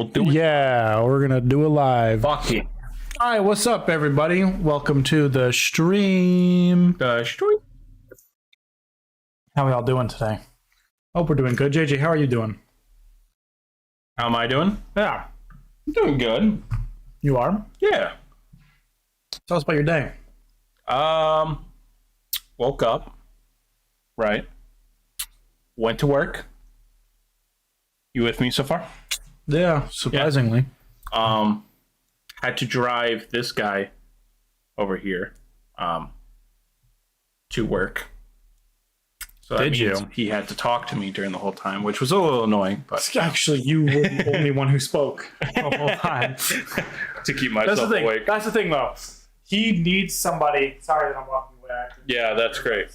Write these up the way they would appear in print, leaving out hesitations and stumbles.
We'll do it. Yeah, we're gonna do it live. Fuck it. All right, what's up, everybody? Welcome to the stream. How are y'all doing today? Hope we're doing good. JJ, how are you doing? How am I doing? Yeah, I'm doing good. you are. Yeah. Tell us about your day. Woke up. Right. Went to work. You with me so far? Yeah, surprisingly. Had to drive this guy over here to work. So that Did means you? He had to talk to me during the whole time, which was a little annoying, but Actually, you were the only one who spoke the whole time. to keep That's myself the thing. awake. That's the thing, though. He needs somebody. Sorry that I'm walking away. Yeah, that's great.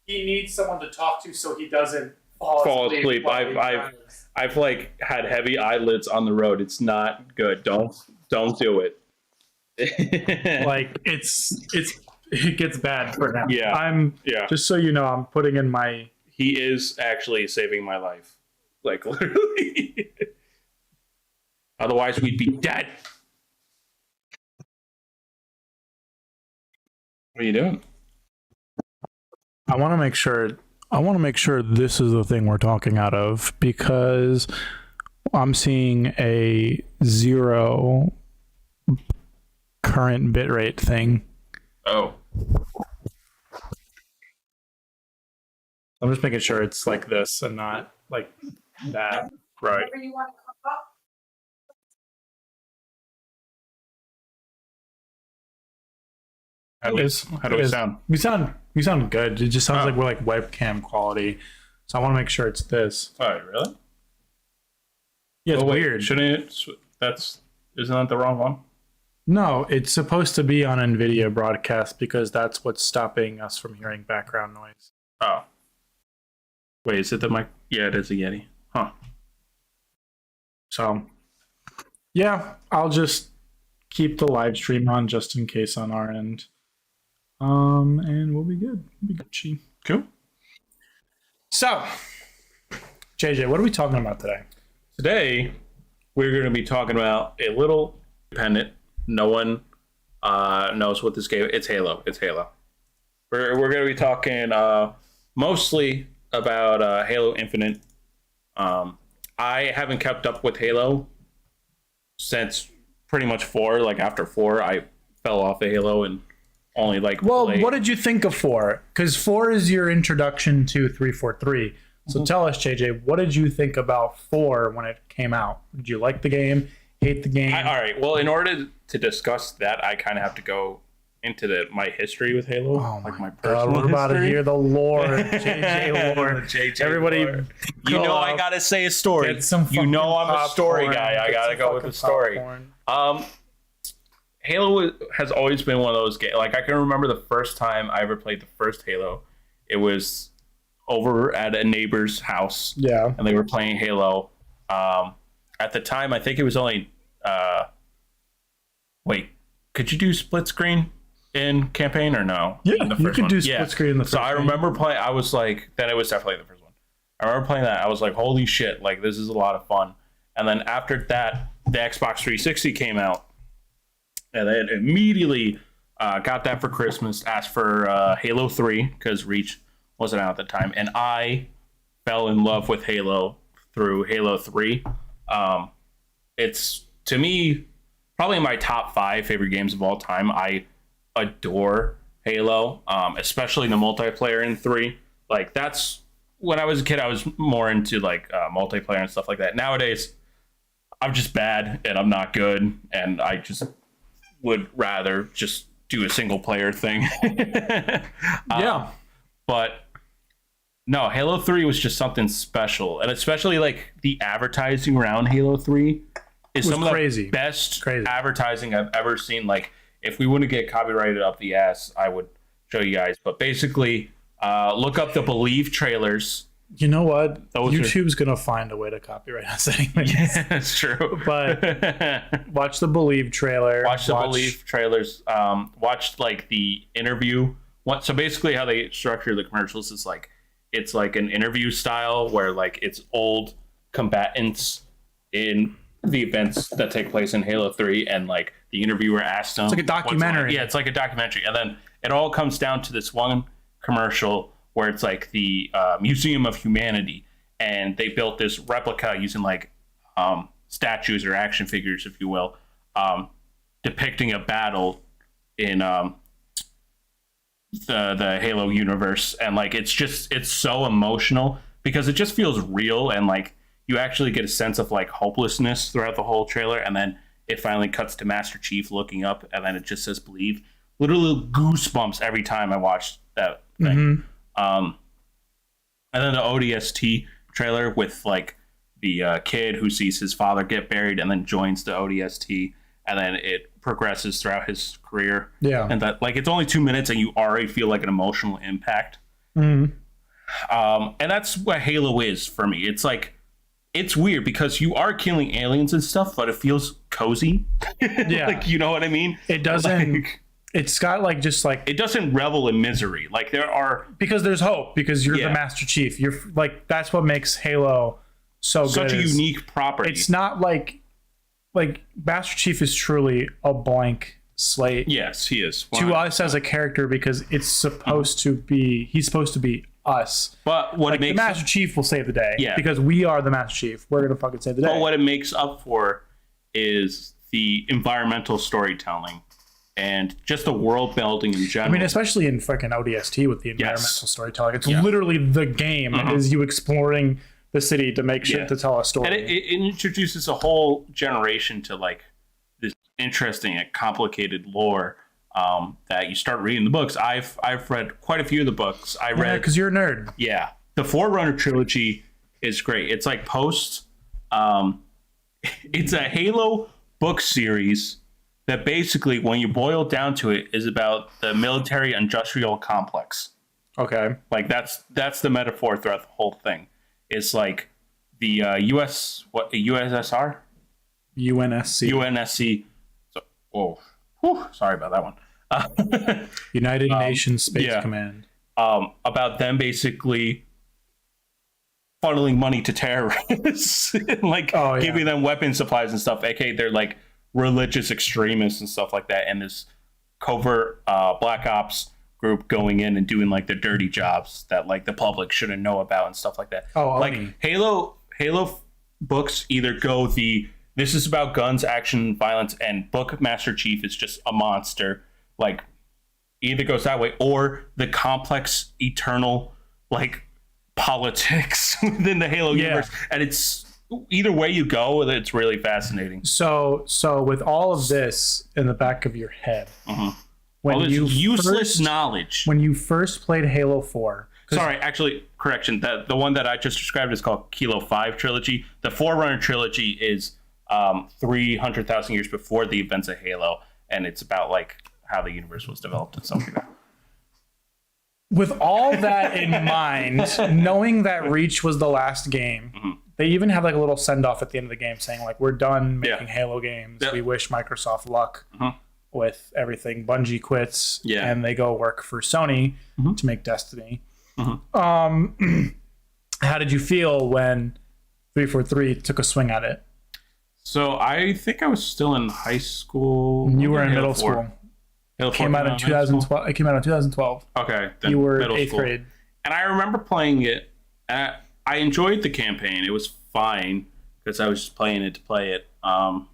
He needs someone to talk to so he doesn't Fall asleep. I've like had heavy eyelids on the road. It's not good. Don't do it. Like it gets bad for him. Yeah. Yeah. Just so you know, I'm putting in my. He is actually saving my life. Like literally. Otherwise we'd be dead. What are you doing? I want to make sure this is the thing we're talking out of, because I'm seeing a 0 current bitrate thing. Oh. I'm just making sure it's like this and not like that. Right. Whatever you want to come up. How do we sound? We sound good. It just sounds like we're like webcam quality. So I want to make sure it's this. Oh, really? Yeah, it's wait, weird. Shouldn't it? Isn't that the wrong one? No, it's supposed to be on NVIDIA broadcast because that's what's stopping us from hearing background noise. Oh. Wait, is it the mic? Yeah, it is a Yeti. Huh. So, yeah, I'll just keep the live stream on just in case on our end. And we'll be good. We'll be Gucci. Cool. So, JJ, what are we talking about today? Today, we're going to be talking about a little independent. No one knows what this game is. It's Halo. We're going to be talking mostly about Halo Infinite. I haven't kept up with Halo since pretty much 4. Like after 4, I fell off of Halo and only like. Well, what did you think of 4? Because 4 is your introduction to 343. So tell us, JJ, what did you think about 4 when it came out? Did you like the game? Hate the game? All right. Well, in order to discuss that, I kind of have to go into my history with Halo, like my personal we're about to history. hear the lore, JJ lore. JJ Everybody, lore. You know I gotta say a story. get some You know I'm fucking a story popcorn, guy. I get gotta some go with fucking the story. popcorn. Halo has always been one of those games. Like I can remember the first time I ever played the first Halo. It was over at a neighbor's house. Yeah. And they were playing Halo. At the time, I think it was only. Wait, could you do split screen in campaign or no? Yeah, in the you first could one? do split screen in the first So I game. remember playing. I was like, then it was definitely the first one. I remember playing that. I was like, holy shit! Like this is a lot of fun. And then after that, the Xbox 360 came out, and then immediately got that for Christmas. Asked for Halo 3 because Reach wasn't out at the time, and I fell in love with Halo through Halo 3. It's to me probably my top 5 favorite games of all time. I adore Halo, especially the multiplayer in 3. Like that's when I was a kid, I was more into like multiplayer and stuff like that. Nowadays, I'm just bad and I'm not good, and I just would rather just do a single player thing. Yeah. But no, Halo 3 was just something special, and especially like the advertising around Halo 3 is some of the best advertising I've ever seen. Like if we wouldn't get copyrighted up the ass, I would show you guys. But basically, look up the Believe trailers. You know what? YouTube's gonna find a way to copyright us anyway. Yeah, that's true. But watch the Believe trailer. Watch the Believe trailers. Watch like the interview. So basically, how they structure the commercials is like it's like an interview style where like it's old combatants in the events that take place in Halo 3, and like the interviewer asked him, It's like a documentary. Yeah, it's like a documentary, and then it all comes down to this one commercial where it's like the Museum of Humanity, and they built this replica using like statues or action figures, if you will, depicting a battle in the Halo universe, and like it's so emotional because it just feels real, and like you actually get a sense of like hopelessness throughout the whole trailer, and then it finally cuts to Master Chief looking up, and then it just says "Believe." Literally goosebumps every time I watch that thing. And then the ODST trailer with like the kid who sees his father get buried and then joins the ODST, and then it progresses throughout his career. Yeah, and that like it's only 2 minutes, and you already feel like an emotional impact. And that's what Halo is for me. It's like, it's weird because you are killing aliens and stuff, but it feels cozy. Yeah, like, you know what I mean? It doesn't. Like, it's got like just like it doesn't revel in misery. Like there are, because there's hope, because you're the Master Chief. You're like, that's what makes Halo so such good. a unique property. It's not like Master Chief is truly a blank slate. Yes, he is to us as a character, because it's supposed to be, he's supposed to be us. But what like, it makes the Master Chief will save the day. Yeah, because we are the Master Chief. We're gonna fucking save the day. But what it makes up for is the environmental storytelling and just the world building in general. I mean, especially in fucking ODST with the environmental storytelling. It's literally the game is you exploring the city to make shit to tell a story. And it introduces a whole generation to like this interesting and complicated lore that you start reading the books. I've read quite a few of the books. I read because you're a nerd. Yeah, the Forerunner trilogy is great. It's like post. It's a Halo book series that basically, when you boil down to it, is about the military-industrial complex. Okay, like that's the metaphor throughout the whole thing. It's like the USSR, UNSC. So, sorry about that one. United Nations Space Command. About them basically funneling money to terrorists, like giving them weapon supplies and stuff. AKA they're like religious extremists and stuff like that, and this covert black ops group going in and doing like the dirty jobs that like the public shouldn't know about and stuff like that. Like Halo books either go this is about guns, action, violence, and book Master Chief is just a monster. Like either goes that way, or the complex eternal like politics within the Halo universe, and it's either way you go, it's really fascinating. So with all of this in the back of your head, when you useless knowledge, when you first played Halo 4. Sorry, actually, correction. That the one that I just described is called Kilo 5 trilogy. The Forerunner trilogy is 300,000 years before the events of Halo, and it's about like how the universe was developed and stuff like that. With all that in mind, knowing that Reach was the last game, they even have like a little send off at the end of the game saying like, we're done making Halo games. We wish Microsoft luck with everything. Bungie quits and they go work for Sony to make Destiny. How did you feel when 343 took a swing at it? So I think I was still in high school. You were in middle school. It came out in 2012. It came out in 2012. Okay, then you were middle 8th school. grade. And I remember playing it. I enjoyed the campaign. It was fine because I was just playing it to play it. And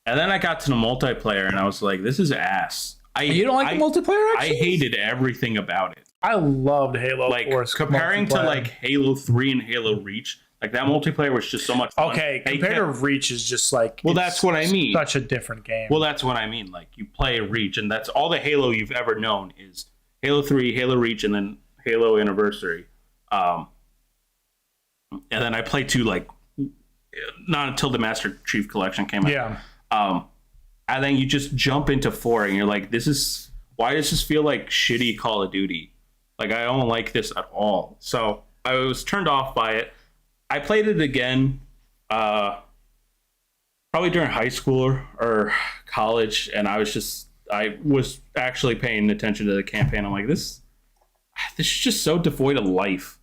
then I got to the multiplayer, and I was like, "This is ass." You don't like the multiplayer? I hated everything about it. I loved Halo. Like comparing to like Halo 3 and Halo Reach. Like that multiplayer was just so much fun. Okay, compared to Reach is just like, well, that's what I mean. Such a different game. Well, that's what I mean. Like you play Reach, and that's all the Halo you've ever known is Halo 3, Halo Reach, and then Halo Anniversary. And then I played 2 like not until the Master Chief Collection came out. Yeah. And then you just jump into 4, and you're like, why does this feel like shitty Call of Duty? Like I don't like this at all. So I was turned off by it. I played it again, probably during high school or college, and I was actually paying attention to the campaign. I'm like, this is just so devoid of life.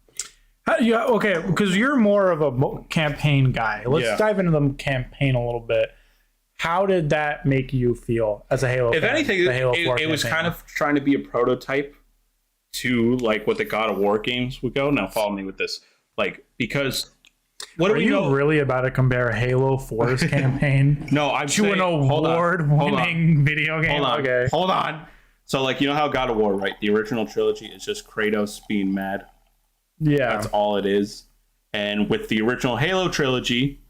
Yeah, okay, because you're more of a campaign guy. Let's dive into the campaign a little bit. How did that make you feel as a Halo If fan? anything, it was kind of trying to be a prototype to like what the God of War games would go. Now follow me with this, like, because what do we know? Are you really about to compare Halo 4's campaign No, I'm to an award-winning video game? Hold on. So, like, you know how God of War, right? The original trilogy is just Kratos being mad. Yeah, that's all it is. And with the original Halo trilogy,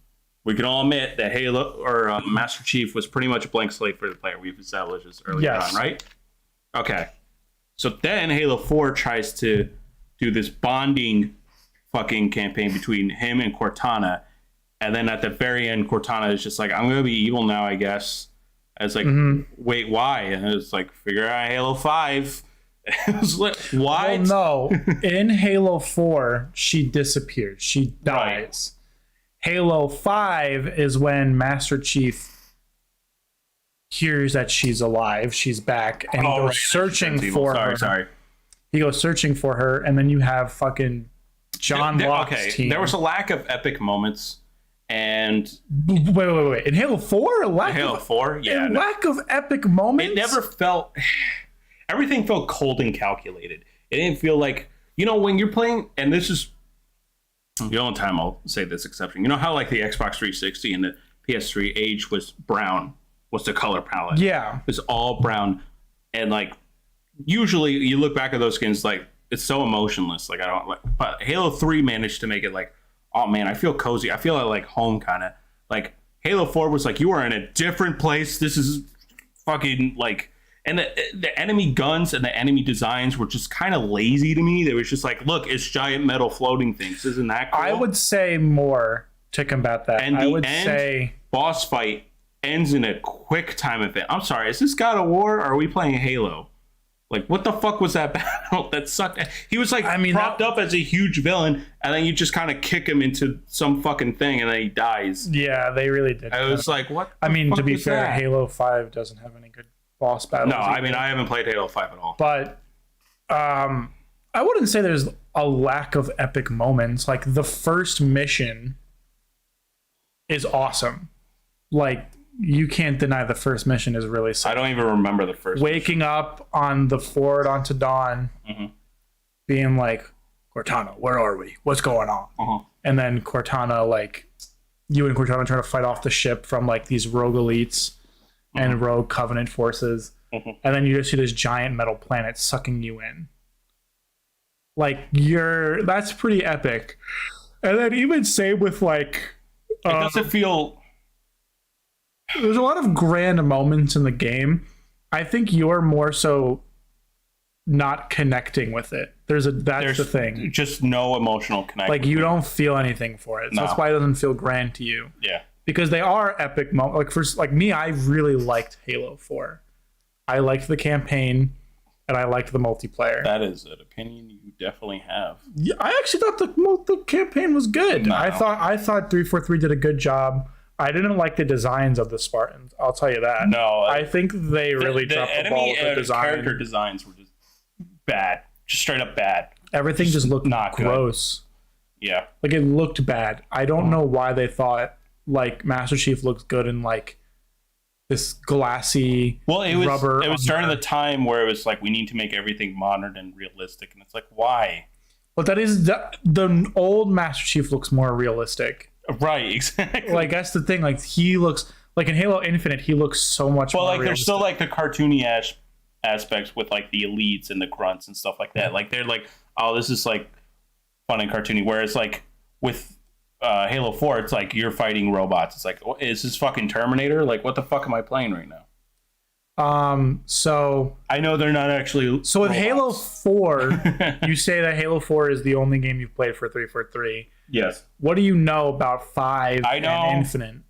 we can all admit that Halo or Master Chief was pretty much a blank slate for the player. We've established this earlier on, right? Okay. So then Halo 4 tries to do this bonding fucking campaign between him and Cortana. And then at the very end, Cortana is just like, I'm going to be evil now, I guess. And it's like, wait, why? And it's like, figure out Halo 5. It was like, why? Well, no. In Halo 4, she disappears. She dies. Right. Halo 5 is when Master Chief hears that she's alive. She's back. And he goes searching for her. He goes searching for her. And then you have fucking John Locke's team. There was a lack of epic moments. And wait. In Halo 4? Halo 4? Yeah. Lack of epic moments? It never felt... Everything felt cold and calculated. It didn't feel like, you know, when you're playing, and this is the only time I'll say this exception. You know how like the Xbox 360 and the PS3 age was brown, was the color palette. Yeah. It was all brown. And like, usually you look back at those skins, like, it's so emotionless. Like, I don't like, but Halo 3 managed to make it like, oh man, I feel cozy. I feel like home kind of. Like, Halo 4 was like, you are in a different place. This is fucking like, and the enemy guns and the enemy designs were just kind of lazy to me. They was just like, look, it's giant metal floating things. Isn't that cool? I would say more to combat that. And I would say boss fight ends in a quick time event. I'm sorry, is this God of War or are we playing Halo? Like, what the fuck was that battle? That sucked. He was like, propped up as a huge villain, and then you just kind of kick him into some fucking thing, and then he dies. Yeah, they really did. I was like, what? I mean, to be fair, Halo 5 doesn't have any good boss battles. No, I mean, I haven't played Halo 5 at all. But I wouldn't say there's a lack of epic moments. Like, the first mission is awesome. Like, you can't deny the first mission is really sick. I don't even remember the first Waking up on the forward onto Dawn, being like, Cortana, where are we? What's going on? And then Cortana, like, you and Cortana trying to fight off the ship from, like, these rogue elites and rogue Covenant forces. And then you just see this giant metal planet sucking you in. Like, that's pretty epic. And then even same with, like... it doesn't feel... There's a lot of grand moments in the game. I think you're more so not connecting with it. There's the thing. Just no emotional connection. Like, you don't feel anything for it. So that's why it doesn't feel grand to you. Yeah. Because they are epic moments. Like, me, I really liked Halo 4. I liked the campaign, and I liked the multiplayer. That is an opinion you definitely have. Yeah, I actually thought the campaign was good. No. I thought 343 did a good job. I didn't like the designs of the Spartans. I'll tell you that. No, I think they really dropped the ball with the design. Character designs were just bad, just straight up bad. Everything just looked not gross. Good. Yeah, like it looked bad. I don't know why they thought like Master Chief looked good in like this glassy rubber. It was during the time where it was like we need to make everything modern and realistic, and it's like why? But that is the old Master Chief looks more realistic. Right, exactly. Like that's the thing. Like he looks like in Halo Infinite, he looks so much more realistic. There's still like the cartoony aspects with like the elites and the grunts and stuff like that. Like they're like, oh, this is like fun and cartoony. Whereas like with Halo 4, it's like you're fighting robots. It's like, is this fucking Terminator? Like, what the fuck am I playing right now? So I know they're not actually. So with Halo 4, you say that Halo 4 is the only game you've played for 343. Yes. What do you know about 5 I know and Infinite?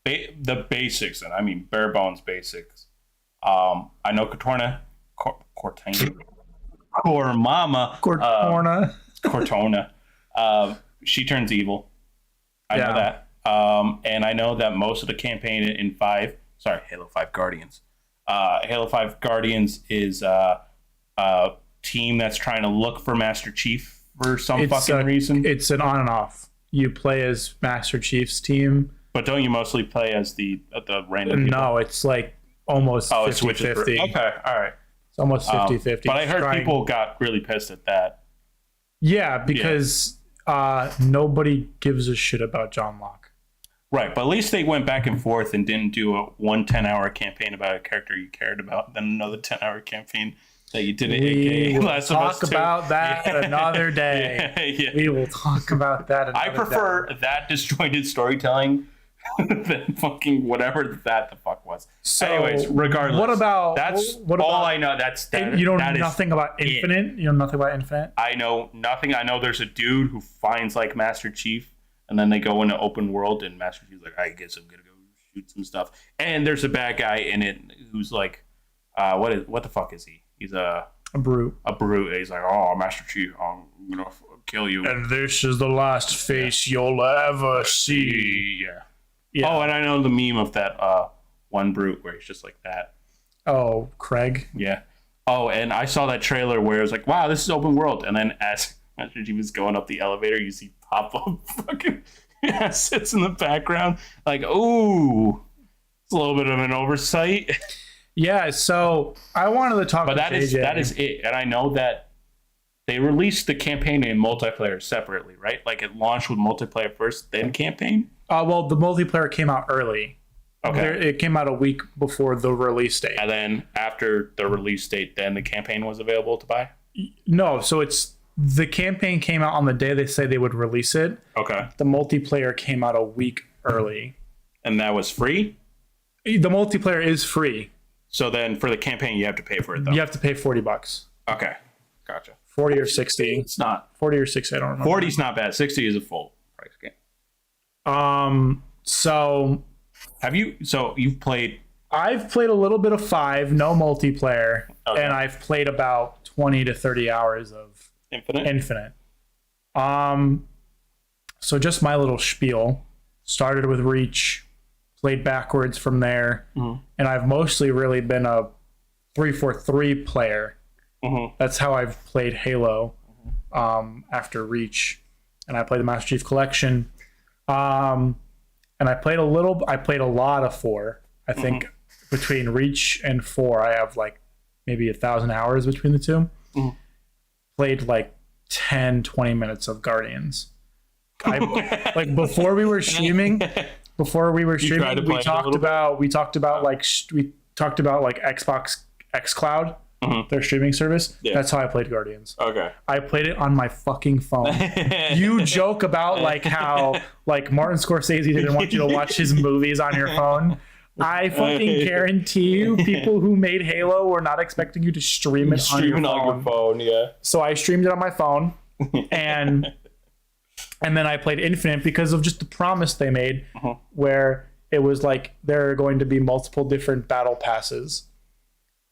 The basics, and I mean bare bones basics. I know Cortana, she turns evil. I know that. And I know that most of the campaign in Halo 5 Guardians. Halo 5 Guardians is a team that's trying to look for Master Chief for some fucking reason? It's an on and off. You play as Master Chief's team. But don't you mostly play as the random people? No, it's like almost 50-50. Okay, all right. It's almost 50-50. But I heard people got really pissed at that. Yeah, because nobody gives a shit about John Locke. Right, but at least they went back and forth and didn't do a 10-hour campaign about a character you cared about, then another 10-hour campaign that you did. We will talk about that another day. Yeah. We will talk about that another day. I prefer that disjointed storytelling than fucking whatever that the fuck was. So, anyways, regardless. What about all I know. You know nothing about Infinite? You know nothing about Infinite? I know nothing. I know there's a dude who finds like Master Chief, and then they go into open world, and Master Chief's like, I guess I'm gonna go shoot some stuff. And there's a bad guy in it who's like, what the fuck is he? He's a brute. A brute. He's like, oh, Master Chief, I'm gonna kill you. And this is the last face you'll ever see. Yeah. Oh, and I know the meme of that one brute where he's just like that. Oh, Craig. Yeah. Oh, and I saw that trailer where it was like, wow, this is open world. And then as Master Chief is going up the elevator, you see pop-up fucking sits in the background. Like, ooh, it's a little bit of an oversight. Yeah, so I wanted to talk about JJ. That is it. And I know that they released the campaign and multiplayer separately, right? Like it launched with multiplayer first, then campaign? Well, the multiplayer came out early. Okay. It came out a week before the release date. And then after the release date, then the campaign was available to buy? No, so the campaign came out on the day they say they would release it. Okay. The multiplayer came out a week early. And that was free? The multiplayer is free. So then for the campaign, you have to pay for it, though? You have to pay $40. Okay. Gotcha. 40 or 60. It's not. 40 or 60, I don't remember. 40 is not bad. 60 is a full price game. So you've played. I've played a little bit of 5, no multiplayer, and I've played about 20 to 30 hours of Infinite. So just my little spiel. Started with Reach, played backwards from there, and I've mostly really been a 3-4-3 player. That's how I've played Halo after Reach, and I played the Master Chief Collection. And I played a lot of 4. I think between Reach and 4, I have like maybe 1,000 hours between the two. Played like 10-20 minutes of Guardians. Like before we were streaming, we talked about like Xbox xCloud, their streaming service. Yeah. That's how I played Guardians. Okay. I played it on my fucking phone. You joke about like how like Martin Scorsese didn't want you to watch his movies on your phone. I fucking guarantee you, people who made Halo were not expecting you to stream it on your phone. Yeah. So I streamed it on my phone, and then I played Infinite because of just the promise they made, where it was like there are going to be multiple different battle passes,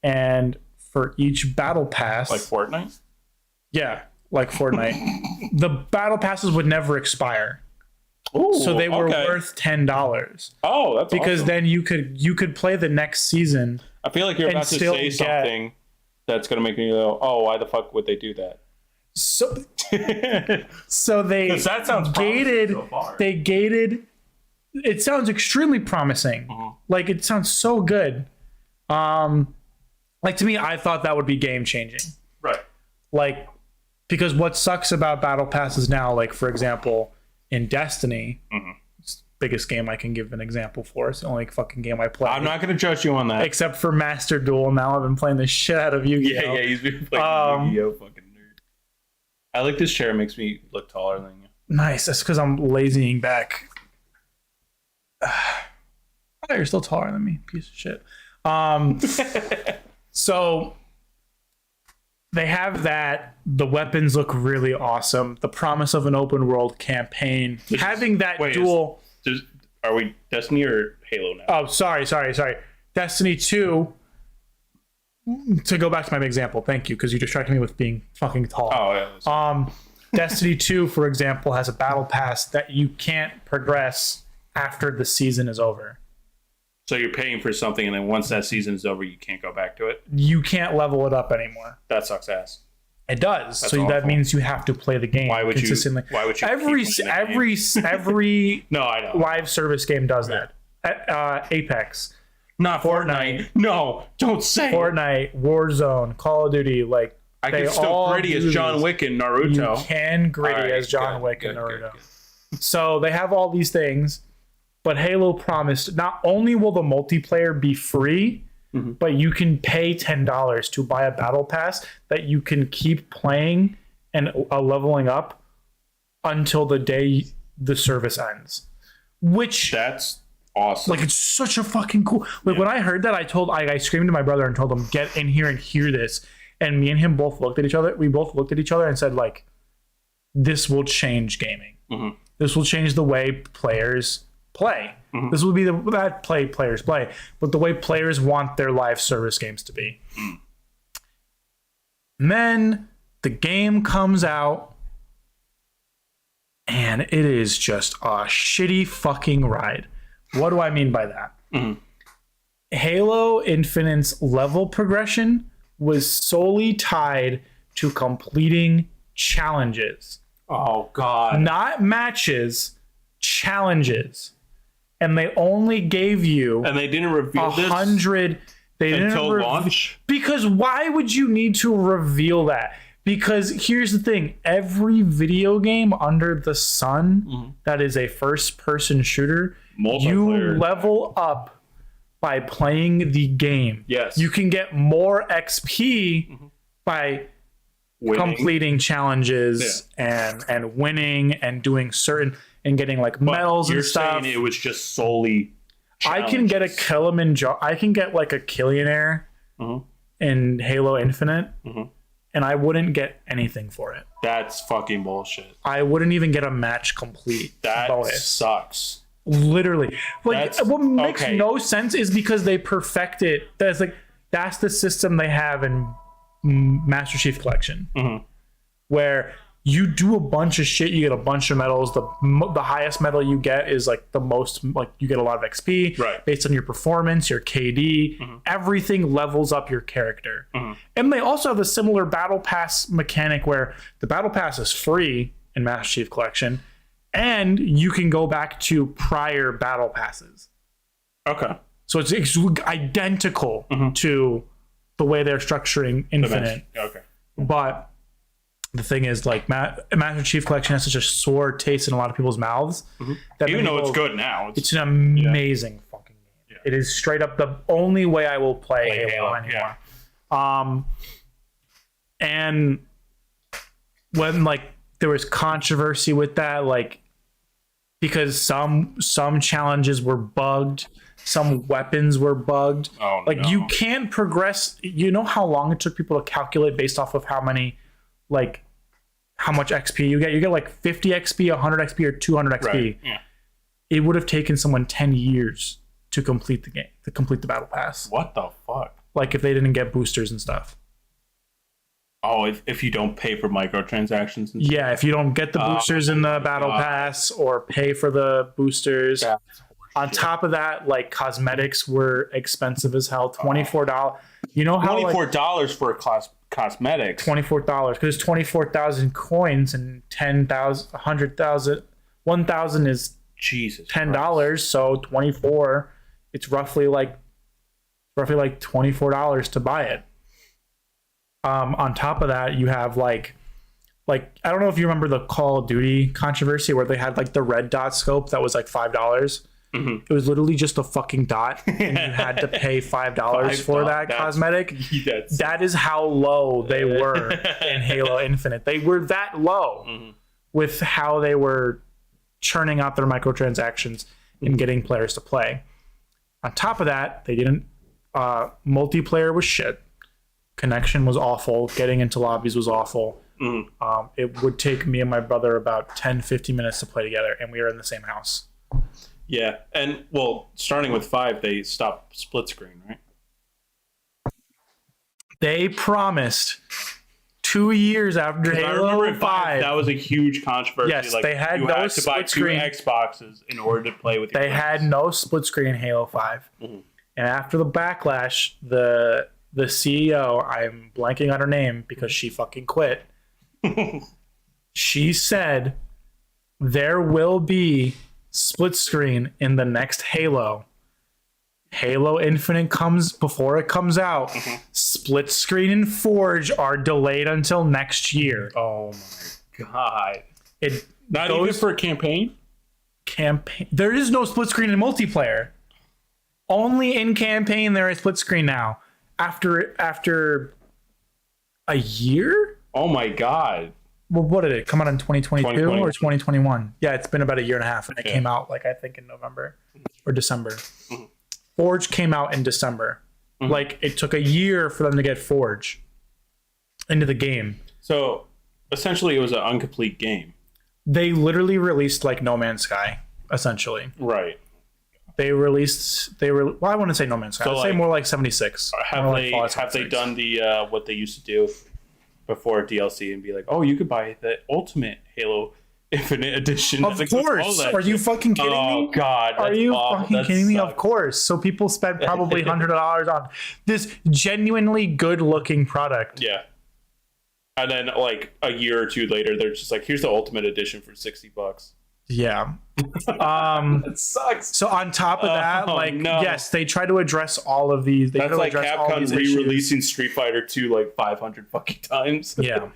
and for each battle pass, like Fortnite. Yeah, like Fortnite. The battle passes would never expire. Ooh, so they were worth $10. Oh, that's because awesome. then you could play the next season. I feel like you're about to say something that's gonna make me go, "Oh, why the fuck would they do that?" So they that sounds gated. So far. They gated. It sounds extremely promising. Like it sounds so good. Like to me, I thought that would be game changing. Right. Like because what sucks about battle passes now, like for example, in Destiny, it's the biggest game I can give an example for. It's the only fucking game I play. I'm not going to judge you on that. Except for Master Duel. Now I've been playing the shit out of Yu-Gi-Oh. Yeah, he's been playing Yu-Gi-Oh, fucking nerd. I like this chair. It makes me look taller than you. Nice. That's because I'm lazying back. Oh, you're still taller than me, piece of shit. So they have that. The weapons look really awesome. The promise of an open world campaign. Having that duel. Are we Destiny or Halo now? Oh, sorry. Destiny 2. To go back to my example, thank you, because you distracted me with being fucking tall. Oh, yeah. Destiny 2, for example, has a battle pass that you can't progress after the season is over. So you're paying for something, and then once that season is over, you can't go back to it? You can't level it up anymore. That sucks ass. It does. That's so awful. that means you have to play the game consistently. Why would you? Every No, I know. live service game does that. Apex, Not Fortnite. No, don't say Fortnite, Warzone, Call of Duty, like I they can still all gritty do as John these. Wick in Naruto. You can gritty All right, as John good, Wick good, in Naruto. good. So they have all these things, but Halo promised not only will the multiplayer be free, but you can pay $10 to buy a battle pass that you can keep playing and leveling up until the day the service ends. Which That's awesome. like it's such a fucking cool. Like when I heard that, I screamed to my brother and told him, "Get in here and hear this." And me and him both looked at each other. We both looked at each other and said, like, this will change gaming. This will change the way players play. This will be that players play, but the way players want their live service games to be. And then the game comes out, and it is just a shitty fucking ride. What do I mean by that? Halo Infinite's level progression was solely tied to completing challenges. Oh God. Not matches, challenges. And they only gave you And they didn't reveal this 100. They until didn't launch. because why would you need to reveal that? Because here's the thing: every video game under the sun that is a first-person shooter, you Multiplayer. level up by playing the game. Yes. You can get more XP by Winning. completing challenges and winning and doing certain and getting like medals You're and stuff. saying it was just solely. I can get a challenges. Kilimanjaro. I can get like a Killionaire in Halo Infinite, and I wouldn't get anything for it. That's fucking bullshit. I wouldn't even get a match complete That bonus. sucks. Literally, like That's- what makes okay. no sense is because they perfect it. That's the system they have in Master Chief Collection, where you do a bunch of shit, you get a bunch of medals. The highest medal you get is like the most, like you get a lot of XP Right. based on your performance, your KD. Everything levels up your character. And they also have a similar battle pass mechanic where the battle pass is free in Master Chief Collection, and you can go back to prior battle passes. Okay. So it's identical to the way they're structuring Infinite. Okay. But the thing is, like, Master Chief Collection has such a sore taste in a lot of people's mouths. That Even though people- it's good now, it's an amazing fucking game. Yeah. It is straight up the only way I will play Halo anymore. Yeah. And when like there was controversy with that, like because some challenges were bugged, some weapons were bugged. Oh, like no. you can't progress. You know how long it took people to calculate based off of how many, like how much XP you get. You get like 50 XP, 100 XP, or 200 XP. Right. Yeah. It would have taken someone 10 years to complete the game, to complete the battle pass. What the fuck? Like if they didn't get boosters and stuff. Oh, if you don't pay for microtransactions and Yeah, if you don't get the boosters in the battle God. pass or pay for the boosters. That's On top of that, like cosmetics were expensive as hell. $24. You know how like $24 for a cosmetics. $24 because it's 24,000 coins and 10,000, 100,000, 1,000 is Jesus. $10. So 24, it's roughly like $24 to buy it. On top of that, you have like I don't know if you remember the Call of Duty controversy where they had like the red dot scope that was like $5. It was literally just a fucking dot, and you had to pay $5 for that cosmetic. That is how low they were in Halo Infinite. They were that low with how they were churning out their microtransactions and getting players to play. On top of that, they didn't. Multiplayer was shit. Connection was awful. Getting into lobbies was awful. It would take me and my brother about 10-15 minutes to play together, and we were in the same house. Yeah, and well, starting with 5, they stopped split screen, right? They promised 2 years after I remember Halo in 5. that was a huge controversy. Yes, like, they had you no had to buy split two screen. Xboxes in order to play with your They friends. had no split screen in Halo 5. And after the backlash, the the CEO, I'm blanking on her name because she fucking quit. She said there will be split screen in the next Halo. Halo Infinite comes before it comes out. Split screen and Forge are delayed until next year. Oh my god! It Not even for a campaign. There is no split screen in multiplayer. Only in campaign there is split screen now. After a year? Oh my god! Well, what did it come out in 2022 or 2021? Yeah, it's been about a year and a half, and it came out I think in November or December. Forge came out in December. Like, it took a year for them to get Forge into the game. So essentially, it was an incomplete game. They literally released like No Man's Sky, essentially. Right. Well, I wouldn't say No Man's Sky. I'd say more like 76. Have they done the what they used to do before DLC and be like, oh, you could buy the Ultimate Halo Infinite Edition? Of course. Are you fucking kidding me? Oh god. Are you fucking kidding me? Of course. So people spent probably $100 on this genuinely good-looking product. Yeah. And then like a year or two later, they're just like, here's the Ultimate Edition for $60. Yeah. It sucks. So on top of that, yes, they try to address all of these. They That's try to like address all these Capcom issues. re-releasing Street Fighter 2 like 500 fucking times. Yeah.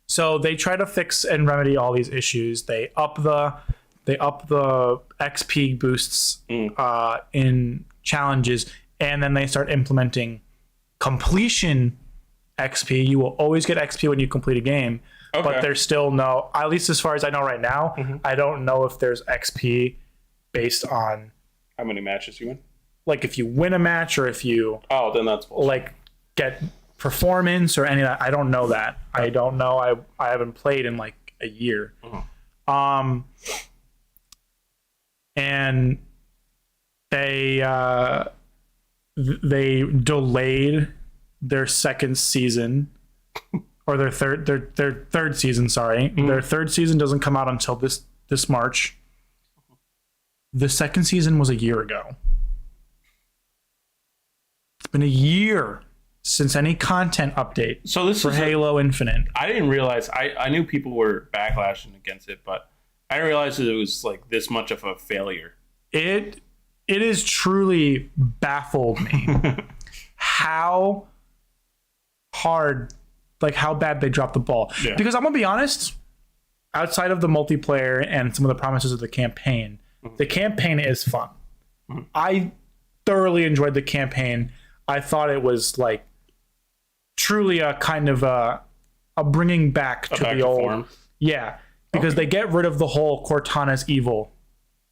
So they try to fix and remedy all these issues. They up the XP boosts in challenges, and then they start implementing completion XP. You will always get XP when you complete a game. Okay. But there's still no, at least as far as I know right now, I don't know if there's XP based on How many matches you win? like if you win a match or if you Oh, then that's bullshit. like get performance or any of that. I don't know that. I don't know. I haven't played in like a year. And they delayed their second season. Or their third season, sorry. Their third season doesn't come out until this March. The second season was a year ago. It's been a year since any content update So this for is Halo Infinite. I didn't realize. I knew people were backlashing against it, but I didn't realize that it was like this much of a failure. It has truly baffled me how hard, like how bad they dropped the ball. Yeah. Because I'm gonna be honest, outside of the multiplayer and some of the promises of the campaign is fun. I thoroughly enjoyed the campaign. I thought it was like truly a kind of a bringing back to the old form. Yeah, because they get rid of the whole Cortana's evil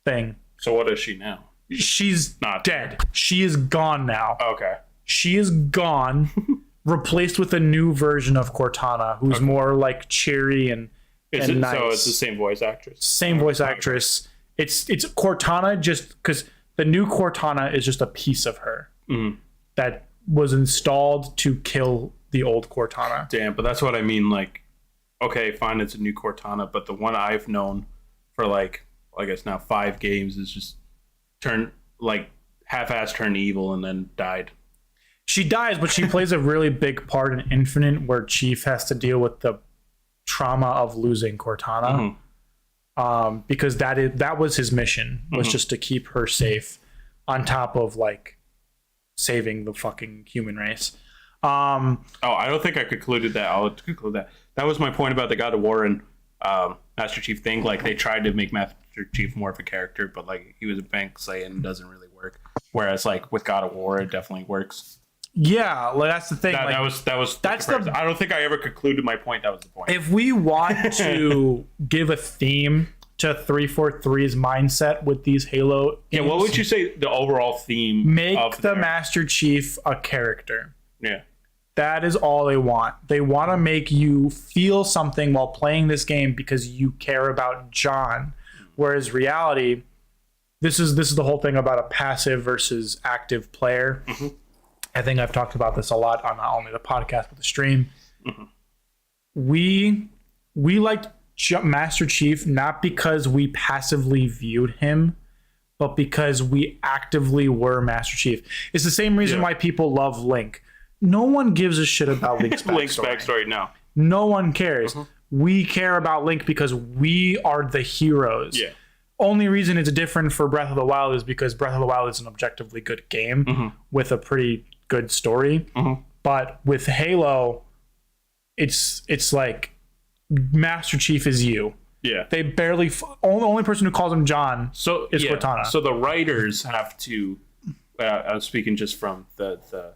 thing. So what is she now? She's Not dead. She is gone now. Okay. She is gone, replaced with a new version of Cortana, who's more like cheery and nice. So it's the same voice actress? Same voice actress. It's Cortana, just because the new Cortana is just a piece of her that was installed to kill the old Cortana. Damn, but that's what I mean. Like, okay, fine, it's a new Cortana, but the one I've known for like, I guess now 5 games is just half-ass turned evil and then died. She dies, but she plays a really big part in Infinite, where Chief has to deal with the trauma of losing Cortana. Because that was his mission, was just to keep her safe, on top of like saving the fucking human race. I don't think I concluded that. I'll conclude that. That was my point about the God of War and Master Chief thing. Like, they tried to make Master Chief more of a character, but like he was a bank Saiyan and doesn't really work. Whereas like with God of War, it definitely works. Yeah, like that's the thing. That's I don't think I ever concluded my point. That was the point. If we want to give a theme to 343's mindset with these Halo games, what would you say the overall theme? Make the Master Chief a character. Yeah. That is all they want. They want to make you feel something while playing this game because you care about John. Whereas reality, this is the whole thing about a passive versus active player. I think I've talked about this a lot on not only the podcast but the stream. We liked Master Chief not because we passively viewed him, but because we actively were Master Chief. It's the same reason why people love Link. No one gives a shit about Link's backstory. Link's backstory, no. No one cares. We care about Link because we are the heroes. Yeah. Only reason it's different for Breath of the Wild is because Breath of the Wild is an objectively good game with a pretty good story. But with Halo, it's like Master Chief is you. Yeah. They barely only person who calls him John is Cortana. So the writers have to I was speaking just from the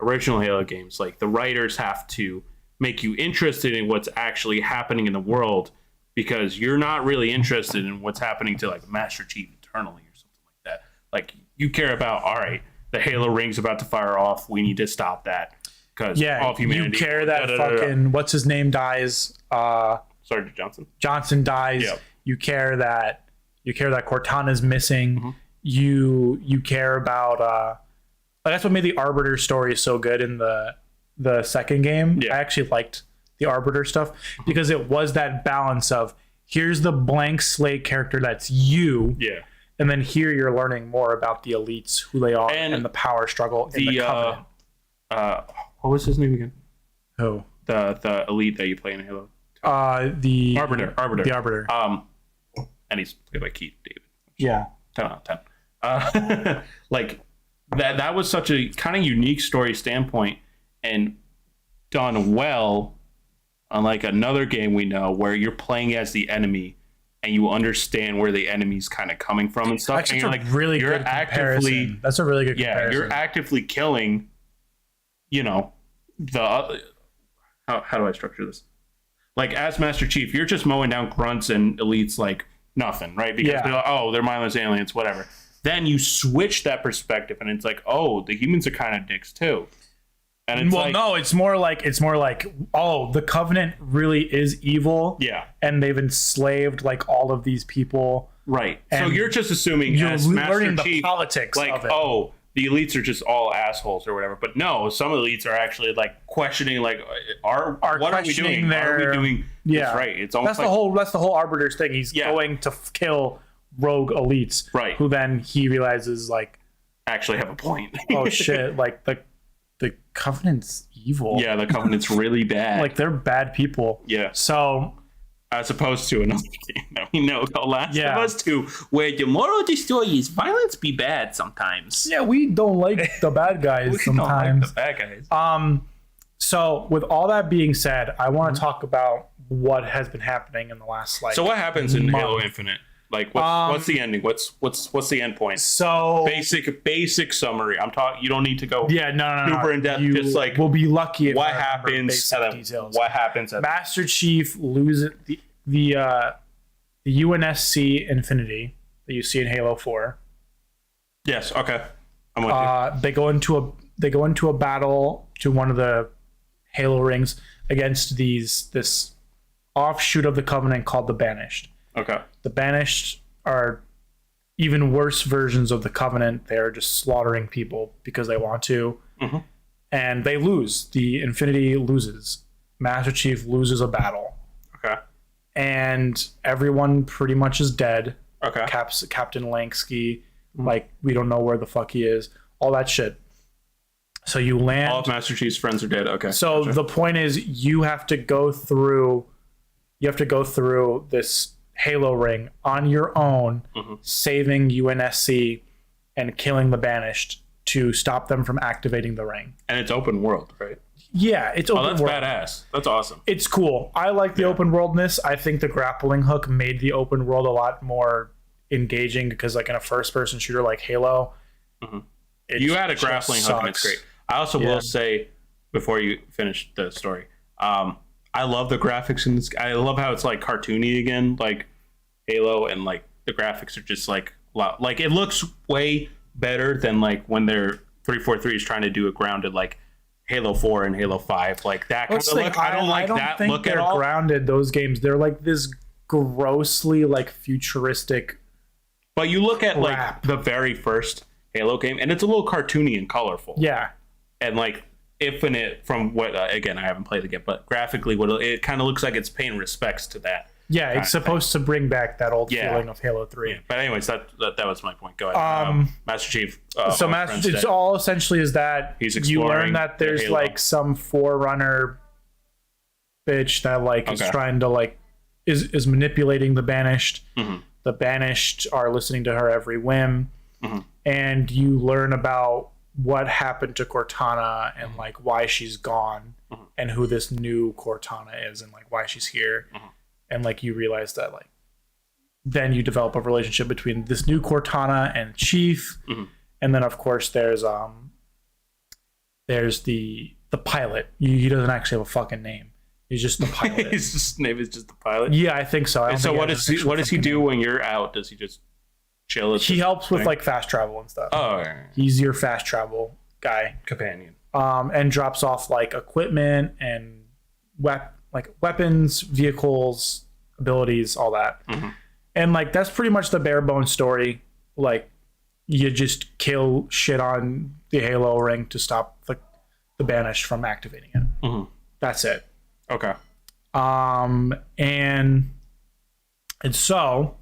original Halo games, like the writers have to make you interested in what's actually happening in the world, because you're not really interested in what's happening to like Master Chief internally or something like that. Like you care about, all right, the Halo ring's about to fire off, we need to stop that because all of humanity. You care that fucking what's his name dies. Sergeant Johnson. Johnson dies. Yep. You care that Cortana's missing. You care about that's what made the Arbiter story so good in the second game. I actually liked the Arbiter stuff because it was that balance of here's the blank slate character that's you. Yeah. And then here you're learning more about the elites, who they are, and the power struggle in the Covenant. What was his name again? Who? The elite that you play in Halo. The Arbiter. The Arbiter. And he's played by Keith David. Yeah. 10 out of 10. Like that was such a kind of unique story standpoint and done well, unlike another game we know where you're playing as the enemy and you understand where the enemy's kind of coming from and stuff. Actually, and that's a really good comparison. That's a really good comparison. You're actively killing, the how do I structure this? Like as Master Chief, you're just mowing down grunts and elites like nothing, right? Because they're mindless aliens, whatever. Then you switch that perspective and it's like, oh, the humans are kind of dicks too. And it's it's more like the Covenant really is evil. Yeah. And they've enslaved like all of these people. Right. So you're just assuming you're as Master learning Chief, the politics like, of it. oh, the elites are just all assholes or whatever. But no, some elites are actually like questioning, like, what are we doing? Are we doing this right? It's almost that's the whole Arbiter's thing. He's going to kill rogue elites, right? Who then he realizes like actually have a point. Oh shit! Like the Covenant's evil. Yeah, the Covenant's really bad. Like they're bad people. Yeah. So as opposed to another game that we know called Last of Us 2, where the moral of the story is violence be bad sometimes. Yeah, we don't like the bad guys sometimes. Don't like the bad guys. So with all that being said, I want to talk about what has been happening in the last So what happens in Halo Infinite? Like what's the ending? What's the end point? So basic summary. I'm talking. You don't need to go. Yeah, no. Super in depth. Just like we'll be lucky. If what happens? Details. What happens? Master Chief loses the UNSC Infinity that you see in Halo 4. Yes. Okay. I'm with you. They go into a battle to one of the Halo rings against this offshoot of the Covenant called the Banished. Okay. The Banished are even worse versions of the Covenant. They're just slaughtering people because they want to. And they lose. The Infinity loses. Master Chief loses a battle. Okay. And everyone pretty much is dead. Okay. Captain Lansky, like, we don't know where the fuck he is. All that shit. So you land... All of Master Chief's friends are dead. Okay. So the point is you have to go through this Halo ring on your own, saving UNSC and killing the Banished to stop them from activating the ring. And it's open world, right? Yeah, it's open world. Oh, that's badass. That's awesome. It's cool. I like the open worldness. I think the grappling hook made the open world a lot more engaging because, like, in a first-person shooter like Halo, you had a grappling hook and it's great. I also will say, before you finish the story, I love the graphics in this. I love how it's like cartoony again, like Halo, and like the graphics are just like it looks way better than like when they're 343 is trying to do a grounded like Halo 4 and Halo 5, like that kind of look. I don't like that look at all. Grounded, those games, they're like this grossly like futuristic. But you look at like the very first Halo game, and it's a little cartoony and colorful. Yeah, and like Infinite, from what again I haven't played it yet, but graphically, it kind of looks like it's paying respects to that. Yeah, it's supposed to bring back that old feeling of Halo 3. Yeah. But anyways, that was my point. Go ahead. Master Chief. So it's all essentially is that He's you learn exploring that there's Halo. like some Forerunner bitch that like is trying to like is manipulating the Banished. The Banished are listening to her every whim, and you learn about what happened to Cortana and like why she's gone and who this new Cortana is and like why she's here. And like you realize that like then you develop a relationship between this new Cortana and Chief. And then of course there's the pilot. He doesn't actually have a fucking name. He's just the pilot. His name is just the pilot. Yeah, I think so. So what does he do when you're out? Does he just chill? He helps with like fast travel and stuff. Oh, right. He's your fast travel guy. Companion. And drops off like equipment and weapons, vehicles, abilities, all that. And like that's pretty much the bare bones story. Like you just kill shit on the Halo ring to stop like the Banished from activating it. That's it. Okay. And so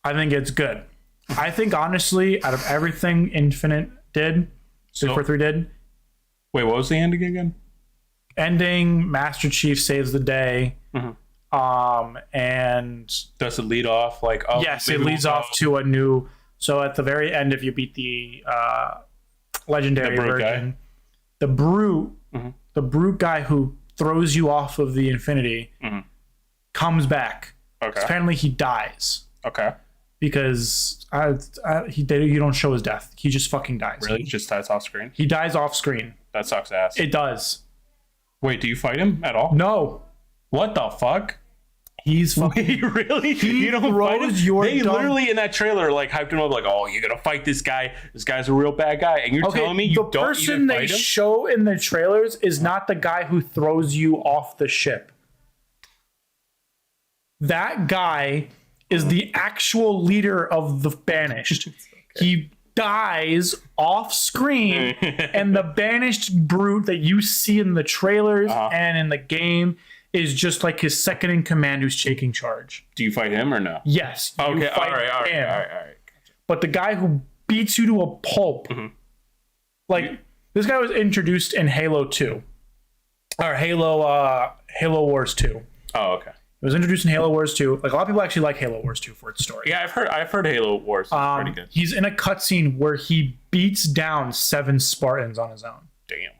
I think it's good. I think honestly, out of everything Infinite did, 343 did. Wait, what was the ending again? Ending, Master Chief saves the day. And does it lead off like? Oh, yes, it leads off to a new. So at the very end, if you beat the legendary version, the brute, the brute guy who throws you off of the Infinity, comes back. Okay. Apparently, he dies. Okay. Because you don't show his death. He just fucking dies. Really? Just dies off screen? He dies off screen. That sucks ass. It does. Wait, do you fight him at all? No. What the fuck? He's fucking... Wait, really? You don't fight him? They literally in that trailer like hyped him up like, oh, you're gonna fight this guy. This guy's a real bad guy. And you're telling me you don't even fight him? The person they show in the trailers is not the guy who throws you off the ship. That guy is the actual leader of the Banished. He dies off screen, and the Banished brute that you see in the trailers and in the game is just like his second in command who's taking charge. Do you fight him or no? Yes. Okay, all right. Gotcha. But the guy who beats you to a pulp, like this guy was introduced in Halo 2. Or Halo Wars 2. Oh, okay. It was introduced in Halo Wars 2. Like a lot of people actually like Halo Wars 2 for its story. Yeah, I've heard Halo Wars is pretty good. He's in a cutscene where he beats down 7 Spartans on his own. Damn.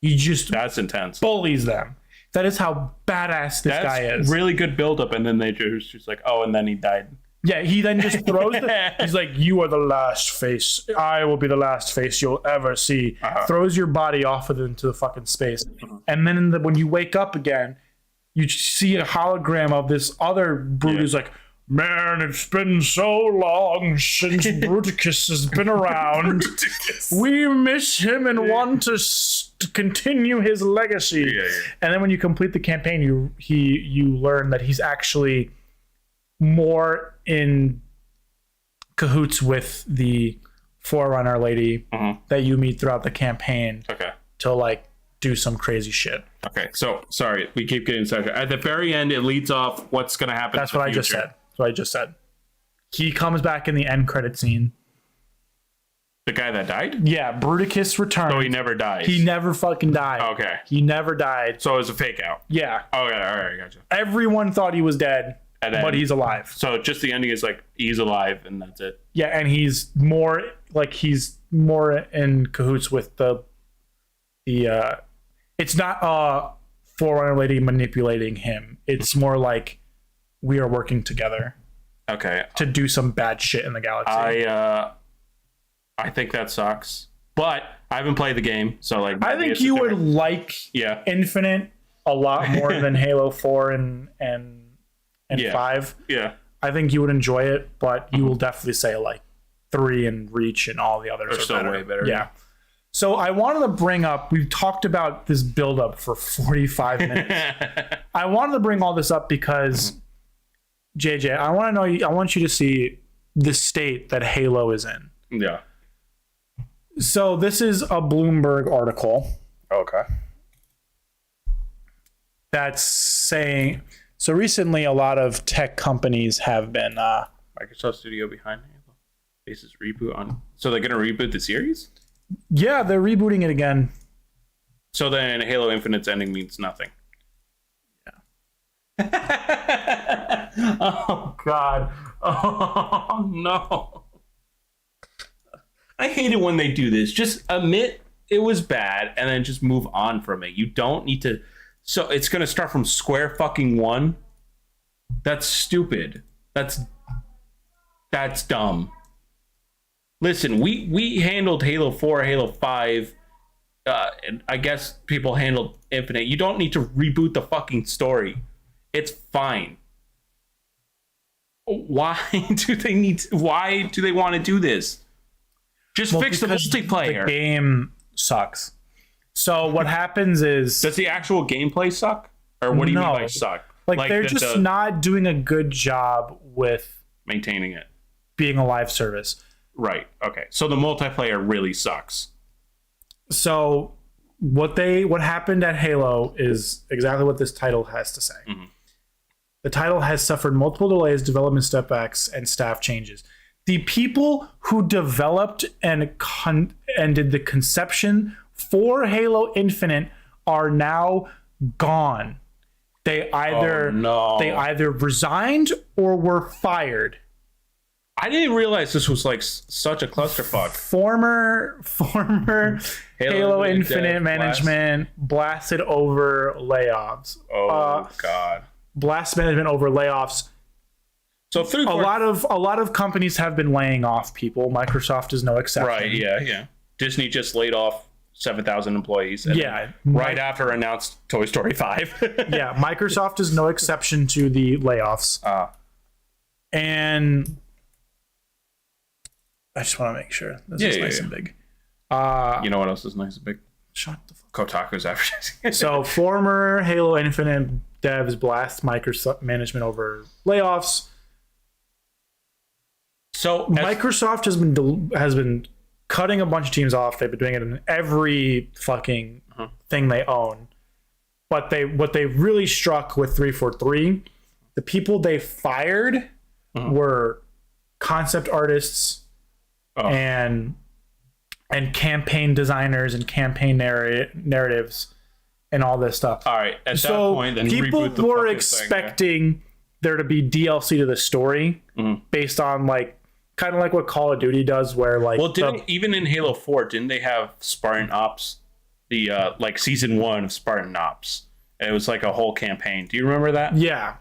He just that's intense. Bullies them. That is how badass this guy is. Really good build up, and then they just like, oh, and then he died. Yeah, he then just throws he's like, you are the last face. I will be the last face you'll ever see. Throws your body off into the fucking space. And then when you wake up again, you see a hologram of this other brute who's like, man, it's been so long since Bruticus has been around. We miss him and want to continue his legacy. And then when you complete the campaign, you learn that he's actually more in cahoots with the Forerunner lady that you meet throughout the campaign. Okay. To like do some crazy shit. Okay, so sorry, we keep getting sidetracked. At the very end, it leads off what's going to happen. That's what I just said. That's what I just said. He comes back in the end credit scene. The guy that died? Yeah, Bruticus returned. So he never dies. He never fucking died. Okay. He never died. So it was a fake out. Yeah. Okay, all right, gotcha. Everyone thought he was dead, but he's alive. So just the ending is like he's alive and that's it. Yeah, and he's more in cahoots with the it's not a Forerunner lady manipulating him. It's more like we are working together. Okay. To do some bad shit in the galaxy. I think that sucks. But I haven't played the game, so like I think you would like Infinite a lot more than Halo 4 and 5. Yeah. I think you would enjoy it, but you will definitely say like 3 and Reach and all the others are still better. way better. Yeah. So I wanted to bring up, we've talked about this build-up for 45 minutes. I wanted to bring all this up because, JJ, I want you to see the state that Halo is in. Yeah. So this is a Bloomberg article. Okay. That's saying, So recently, a lot of tech companies have been. Microsoft Studio behind Halo. Basis reboot on. So they're gonna reboot the series. Yeah, they're rebooting it again. So then Halo Infinite's ending means nothing. Yeah. Oh God. Oh no. I hate it when they do this. Just admit it was bad and then just move on from it. You don't need to. So it's gonna start from square fucking one. That's stupid. That's dumb. Listen, we handled Halo 4, Halo 5. And I guess people handled Infinite. You don't need to reboot the fucking story. It's fine. Why do they want to do this? Just fix the multiplayer. The game sucks. So what happens is, does the actual gameplay suck? Or what do you mean by suck? Like they're just not doing a good job with maintaining it. Being a live service. Right. Okay. So the multiplayer really sucks. So what happened at Halo is exactly what this title has to say. Mm-hmm. The title has suffered multiple delays, development stepbacks, and staff changes. The people who developed and did the conception for Halo Infinite are now gone. They either resigned or were fired. I didn't realize this was like such a clusterfuck. Former Halo Infinite management blasted over layoffs. Oh God! Blast management over layoffs. So a lot of companies have been laying off people. Microsoft is no exception. Right? Yeah. Disney just laid off 7,000 employees. Right after announced Toy Story 5. Yeah, Microsoft is no exception to the layoffs. And I just want to make sure this is nice and big. You know what else is nice and big? Shut the fuck up. Kotaku's advertising. So former Halo Infinite devs blast Microsoft management over layoffs. So Microsoft has been cutting a bunch of teams off. They've been doing it in every fucking thing they own. But what they really struck with 343, the people they fired were concept artists and campaign designers and campaign narratives and all this stuff. All right, at that point, then people were expecting there to be DLC to the story based on kind of like what Call of Duty does, where even in Halo 4, didn't they have Spartan Ops, the season 1 of Spartan Ops, and it was like a whole campaign. Do you remember that? Yeah.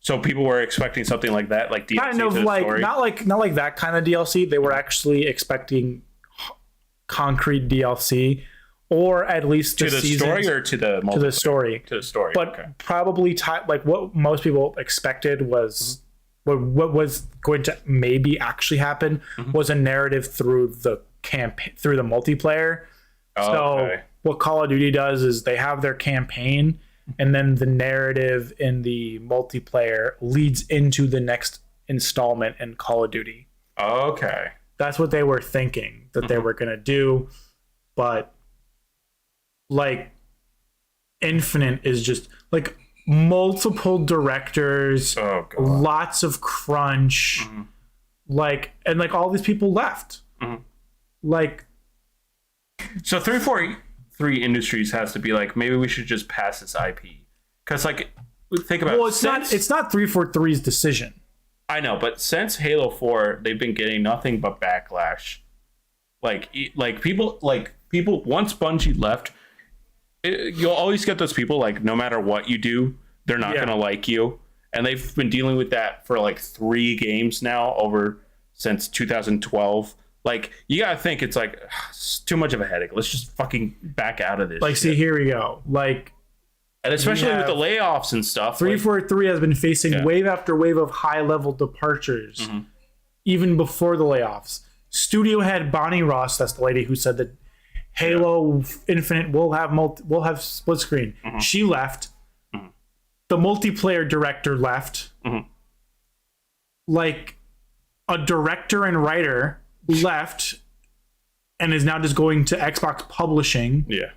So people were expecting something like that, like DLC kind of to the like story. not like that kind of DLC. They were actually expecting concrete DLC, or at least to the story or to the to the story. To the story, but probably what most people expected was what was going to maybe actually happen was a narrative through the through the multiplayer. So what Call of Duty does is they have their campaign, and then the narrative in the multiplayer leads into the next installment in Call of Duty. Okay. That's what they were thinking that they were going to do. But Infinite is just multiple directors, lots of crunch, and all these people left. So 343 Industries has to be maybe we should just pass this IP, because think about it's not 343's decision. I know, but since Halo 4, they've been getting nothing but backlash. People once Bungie left, you'll always get those people no matter what you do, they're not gonna like you, and they've been dealing with that for 3 games now since 2012. You gotta think it's too much of a headache. Let's just fucking back out of this. See, here we go. And especially with the layoffs and stuff. 343 has been facing wave after wave of high-level departures, even before the layoffs. Studio head Bonnie Ross, that's the lady who said that Halo Infinite will have split screen. She left. The multiplayer director left. A director and writer left and is now just going to Xbox Publishing. Yeah.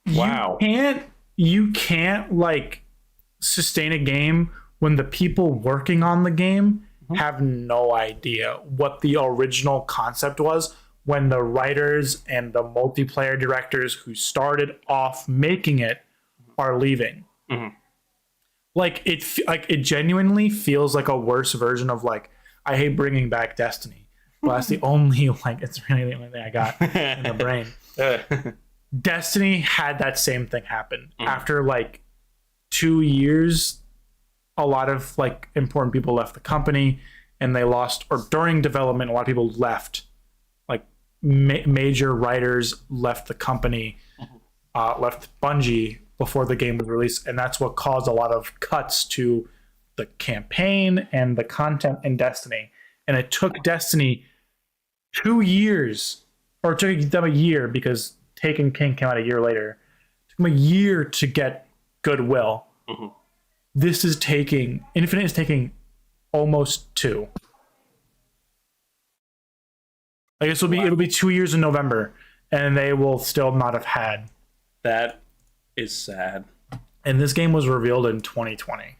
Wow. You can't like sustain a game when the people working on the game have no idea what the original concept was, when the writers and the multiplayer directors who started off making it are leaving. Like it genuinely feels like a worse version of like, I hate bringing back Destiny. Well, that's the only it's really the only thing I got in the brain. Destiny had that same thing happen. After like 2 years, a lot of like important people left the company, and they lost, or during development, a lot of people left. Like major writers left the company, left Bungie before the game was released, and that's what caused a lot of cuts to the campaign and the content in Destiny. And it took Destiny 2 years, or it took them a year, because Taken King came out a year later. It took them a year to get goodwill. This is taking, Infinite is taking almost 2. I guess it'll be 2 years in November, and they will still not have had. That is sad. And this game was revealed in 2020.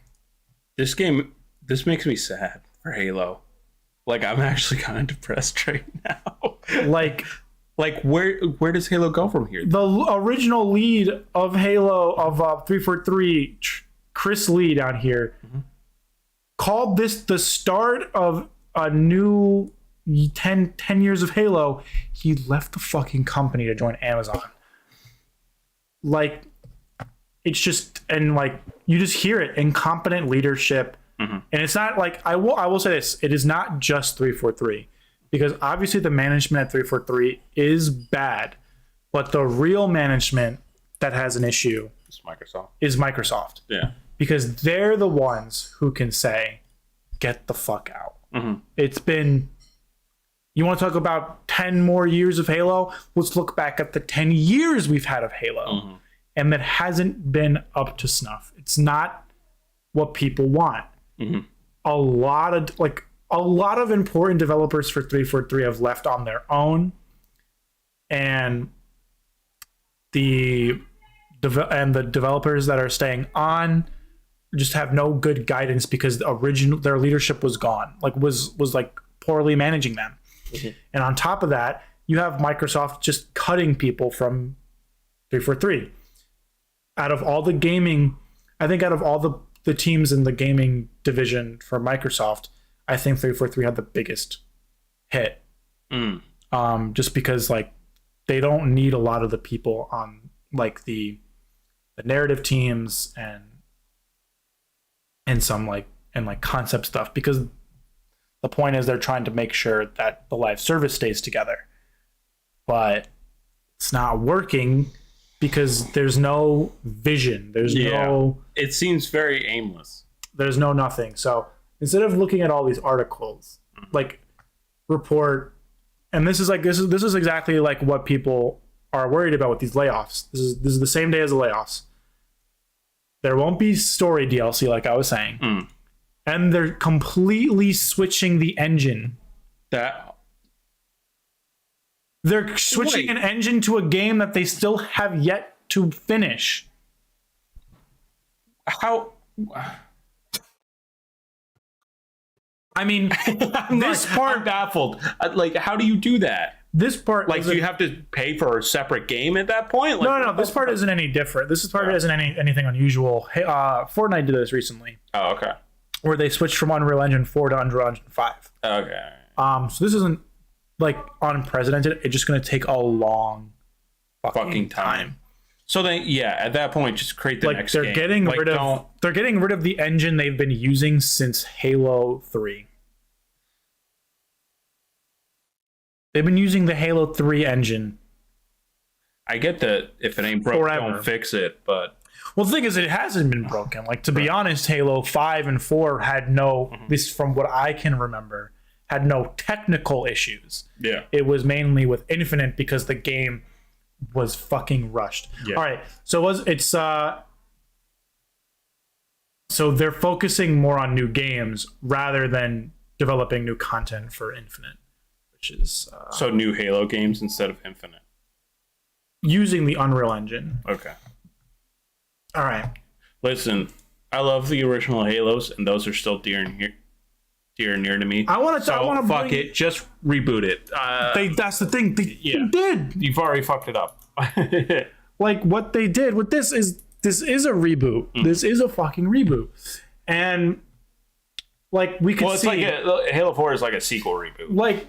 This makes me sad for Halo. Like, I'm actually kind of depressed right now. Like where does Halo go from here? The original lead of Halo of 343, Chris Lee down here, called this the start of a new 10 years of Halo. He left the fucking company to join Amazon. Like, it's just, and like, you just hear it, incompetent leadership. And it's not like, I will say this, it is not just 343, because obviously the management at 343 is bad, but the real management that has an issue is Microsoft. Yeah. Because they're the ones who can say, get the fuck out. It's been, you want to talk about 10 more years of Halo? Let's look back at the 10 years we've had of Halo. And that hasn't been up to snuff. It's not what people want. A lot of important developers for 343 have left on their own, and the developers that are staying on just have no good guidance, because their leadership was gone, was like poorly managing them. And on top of that, you have Microsoft just cutting people from 343. Out of all the gaming, I think out of all the teams in the gaming division for Microsoft, I think 343 had the biggest hit. Just because like they don't need a lot of the people on like the narrative teams and some like concept stuff, because the point is they're trying to make sure that the live service stays together. But it's not working, because there's no vision. It seems very aimless. There's no nothing. So instead of looking at all these articles, like report, and this is exactly like what people are worried about with these layoffs. This is the same day as the layoffs. There won't be story DLC, like I was saying, and they're completely switching the engine. They're switching an engine to a game that they still have yet to finish. How? I mean, I'm baffled. Like, how do you do that? This part, like, do you have to pay for a separate game at that point? Like, no. This part isn't any different. This part isn't anything unusual. Hey, Fortnite did this recently. Oh, okay. Where they switched from Unreal Engine 4 to Unreal Engine 5. Okay. So this isn't like unprecedented. It's just going to take a long fucking time. So then, yeah, at that point, just create the next game. They're getting rid of the engine they've been using since Halo 3. They've been using the Halo 3 engine. I get that if it ain't broke, don't fix it, but... Well, the thing is, it hasn't been broken. Like, to be honest, Halo 5 and 4 had no, at least from what I can remember, had no technical issues. Yeah. It was mainly with Infinite, because the game was fucking rushed. Yeah. All right. So they're focusing more on new games rather than developing new content for Infinite, which is so new Halo games instead of Infinite. using the Unreal Engine. Okay. All right. Listen, I love the original Halos, and those are still dear and near to me. I want to. Fuck it. Just reboot it. That's the thing. They did. You've already fucked it up. Like what they did with this is a reboot. This is a fucking reboot, and like we could see. Like Halo 4 is like a sequel reboot. Like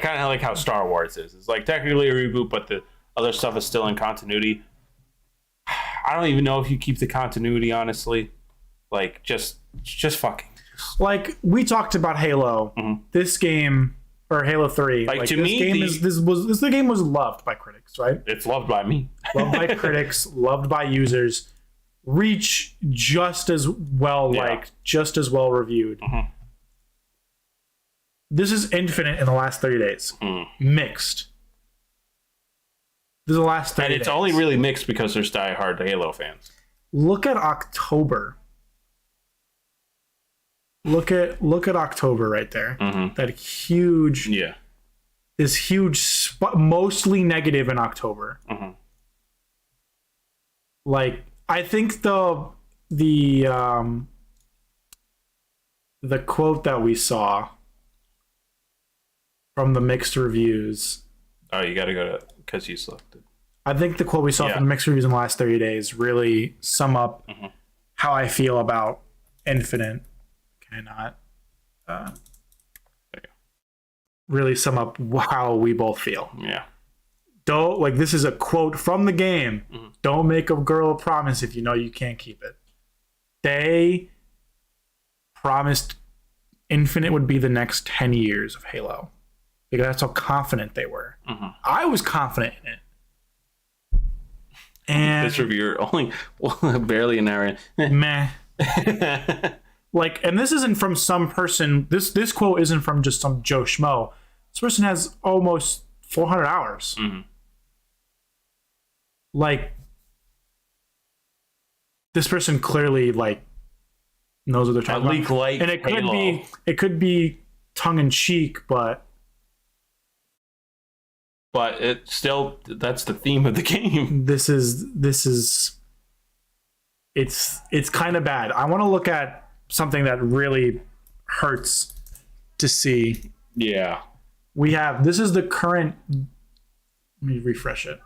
kind of like how Star Wars is. It's like technically a reboot, but the other stuff is still in continuity. I don't even know if you keep the continuity, honestly. Like, just fucking. Like, we talked about Halo. This game, or Halo 3. Like to this me, game the game was loved by critics, right? It's loved by me. Loved by critics, loved by users. Reach just as well liked, just as well reviewed. This is Infinite in the last 30 days. Mixed. This is the last 30 And it's days. only really mixed because there's diehard Halo fans. Look at October. Look at October right there. That huge, this huge, mostly negative in October. Like, I think the quote that we saw from the mixed reviews. Oh, you got to go to because you selected. I think the quote we saw from the mixed reviews in the last 30 days really sum up how I feel about Infinite. Cannot really sum up how we both feel. Yeah. Don't, like, this is a quote from the game. Don't make a girl a promise if you know you can't keep it. They promised Infinite would be the next 10 years of Halo. Because that's how confident they were. I was confident in it. And this reviewer only barely an hour in. Meh. Like, and this isn't from some person. This quote isn't from just some Joe Schmo. This person has almost 400 hours. Like, this person clearly like knows what they're talking about. Like and Halo. it could be tongue in cheek, but it still, that's the theme of the game. this is it's kind of bad. I want to look at something that really hurts to see. Yeah. This is the current, let me refresh it.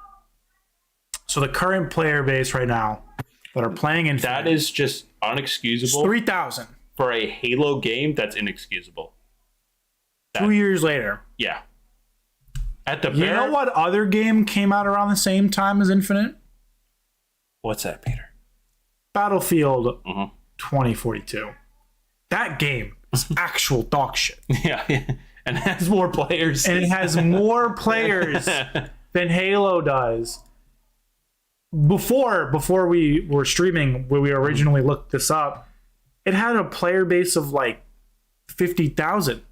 So the current player base right now that are playing Infinite. That is just unexcusable. 3,000. For a Halo game, that's inexcusable. 2 years later. Yeah. At the You know what other game came out around the same time as Infinite? What's that, Peter? Battlefield 2042. That game is actual dog shit. Yeah. And it has more players. And it has more players than Halo does. Before we were streaming, when we originally looked this up, it had a player base of like 50,000.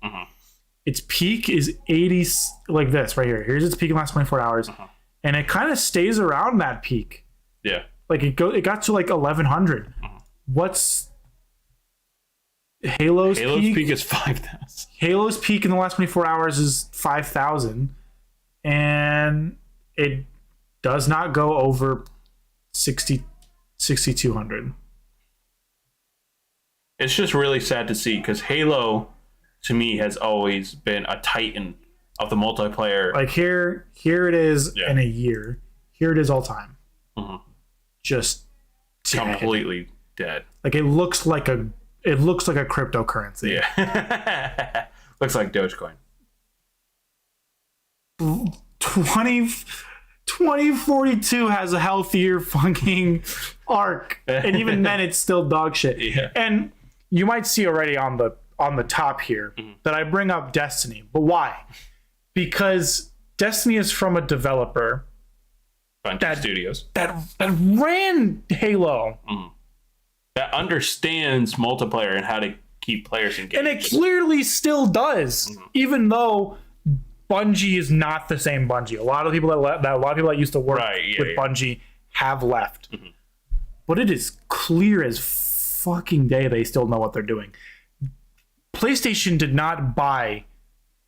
Its peak is 80, like this right here. Here's its peak in the last 24 hours. And it kind of stays around that peak. Yeah. Like it got to like 1,100. What's Halo's peak is 5,000. Halo's peak in the last 24 hours is 5,000. And it does not go over 6,200. It's just really sad to see because Halo, to me, has always been a titan of the multiplayer. Like here it is in a year. Here it is all time. Just completely dead. Like it looks like a cryptocurrency. Yeah. Looks like Dogecoin. 2042 has a healthier fucking arc. And even then it's still dog shit. Yeah. And you might see already on the top here that I bring up Destiny. But why? Because Destiny is from a developer Bungie Studios that ran Halo. That understands multiplayer and how to keep players engaged. And it clearly still does, even though Bungie is not the same Bungie. A lot of people that used to work with Bungie have left. But it is clear as fucking day they still know what they're doing. PlayStation did not buy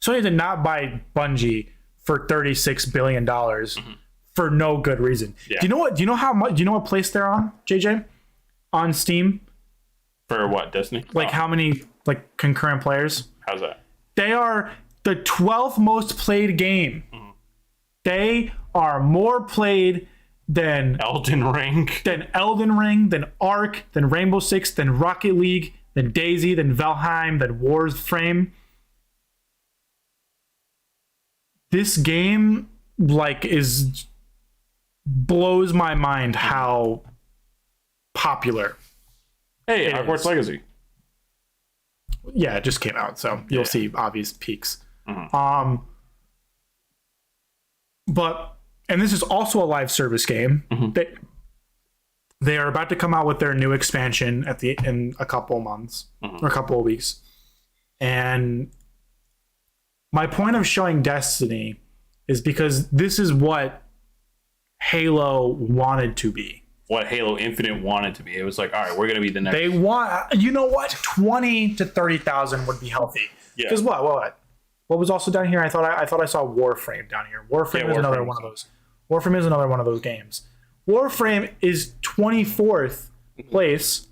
Sony did not buy Bungie for $36 billion for no good reason. Yeah. Do you know what? Do you know how much? Do you know what place they're on, JJ? On Steam, For what, Destiny? like how many like concurrent players? How's that? They are the 12th most played game. They are more played than Elden Ring. Than Ark, than Rainbow Six, than Rocket League, than Daisy, than Valheim, than Warframe. This game like blows my mind how popular. Hey, It Hogwarts is. Legacy. Yeah, it just came out, so you'll see obvious peaks. But and this is also a live service game. They are about to come out with their new expansion in a couple of months or a couple of weeks. And my point of showing Destiny is because this is what Halo wanted to be. What Halo Infinite wanted to be. It was like, all right, we're gonna be the next. They want, you know what, 20 to 30,000 would be healthy. Yeah. Because what was also down here? I thought I saw Warframe down here. Warframe is another one of those. Warframe is another one of those games. Warframe is 24th place,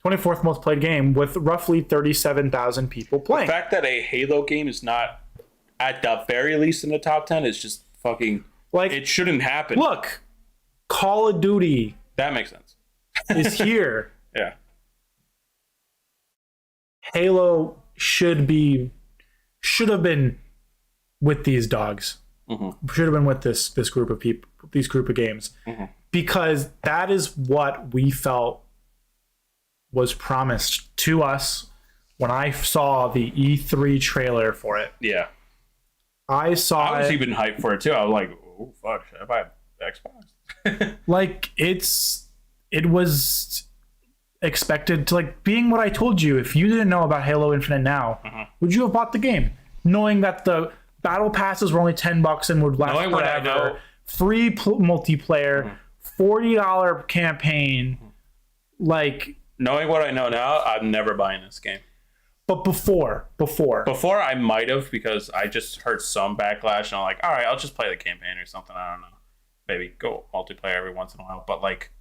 24th most played game with roughly 37,000 people playing. The fact that a Halo game is not at the very least in the top 10 is just fucking Like, it shouldn't happen. look, Call of Duty That makes sense. is here. Yeah. Halo should have been with these dogs. Should have been with this group of people, these group of games, because that is what we felt was promised to us when I saw the E3 trailer for it. Yeah. I saw I was it, even hyped for it too. I was like, oh fuck, should I buy Xbox? like it was expected to, like, being what I told you. If you didn't know about Halo Infinite now, would you have bought the game, knowing that the battle passes were only $10 and would last Knowing what I forever? know. Free multiplayer, $40 campaign, like. Knowing what I know now, I'm never buying this game. But before, Before I might have, because I just heard some backlash and I'm like, all right, I'll just play the campaign or something. I don't know. Maybe go multiplayer every once in a while. But like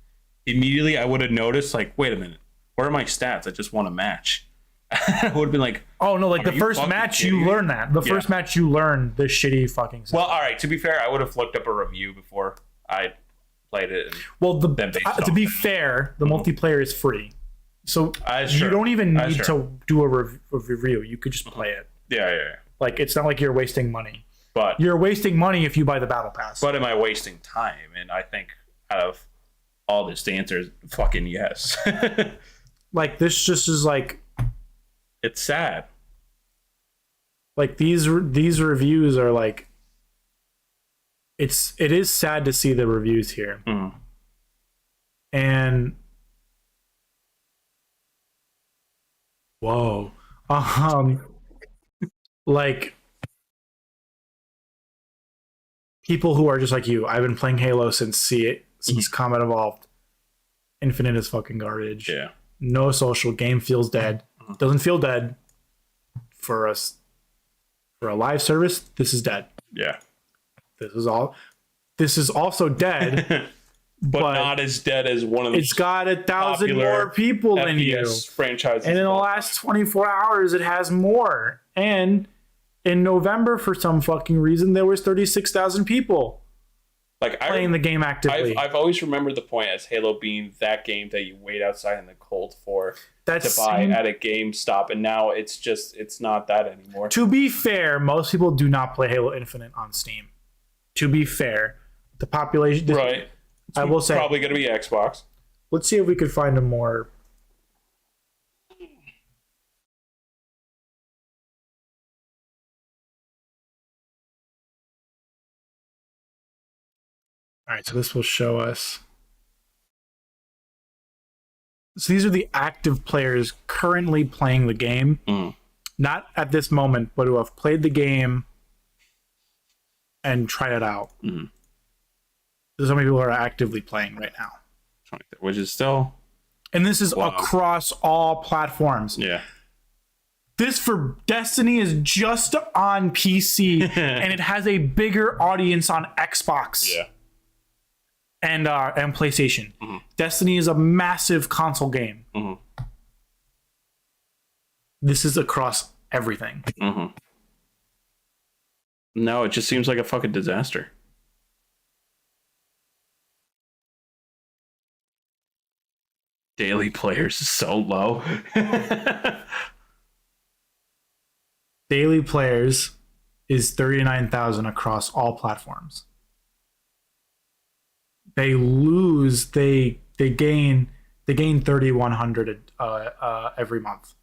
immediately I would have noticed, like, wait a minute, where are my stats? I just won a match. I would have been like, oh no, like Are the you first fucking match kidding you me? learn that. The first match you learn the shitty fucking stuff. well, all right, to be fair, I would have looked up a review before I played it. And Well, then based to on be that. fair, the multiplayer is free. So That's you true. don't even That's need true. to do a review. You could just play it. Yeah. Like, it's not like you're wasting money. But You're wasting money if you buy the battle pass. am I wasting time? And I think out of all this, the answer is fucking yes. Like, this just is like It's sad. these reviews are like, it is sad to see the reviews here. And whoa. Like, people who are just like you. I've been playing Halo since Combat Evolved. Infinite is fucking garbage. Yeah. No social. Game feels dead. Doesn't feel dead. For us, for a live service, this is dead. Yeah. This is also dead. But not as dead as one of the It's got 1,000 popular more people in you. FPS franchises. And in the last 24 hours, it has more. And in November, for some fucking reason, there was 36,000 people like playing the game actively. I've always remembered the point as Halo being that game that you wait outside in the cold to buy at a GameStop, and now it's not that anymore. To be fair, most people do not play Halo Infinite on Steam. To be fair, the population, Right. I will say, Probably going to be Xbox. let's see if we could find a more. All right, so this will show us. So these are the active players currently playing the game. Not at this moment, but who have played the game and tried it out. There's so many people who are actively playing right now. Which is still... And this is across all platforms. Yeah. This for Destiny is just on PC, and it has a bigger audience on Xbox. Yeah. and PlayStation. Destiny is a massive console game. This is across everything. No, it just seems like a fucking disaster. Daily players is so low. Daily players is 39,000 across all platforms. They gain 3,100 every month.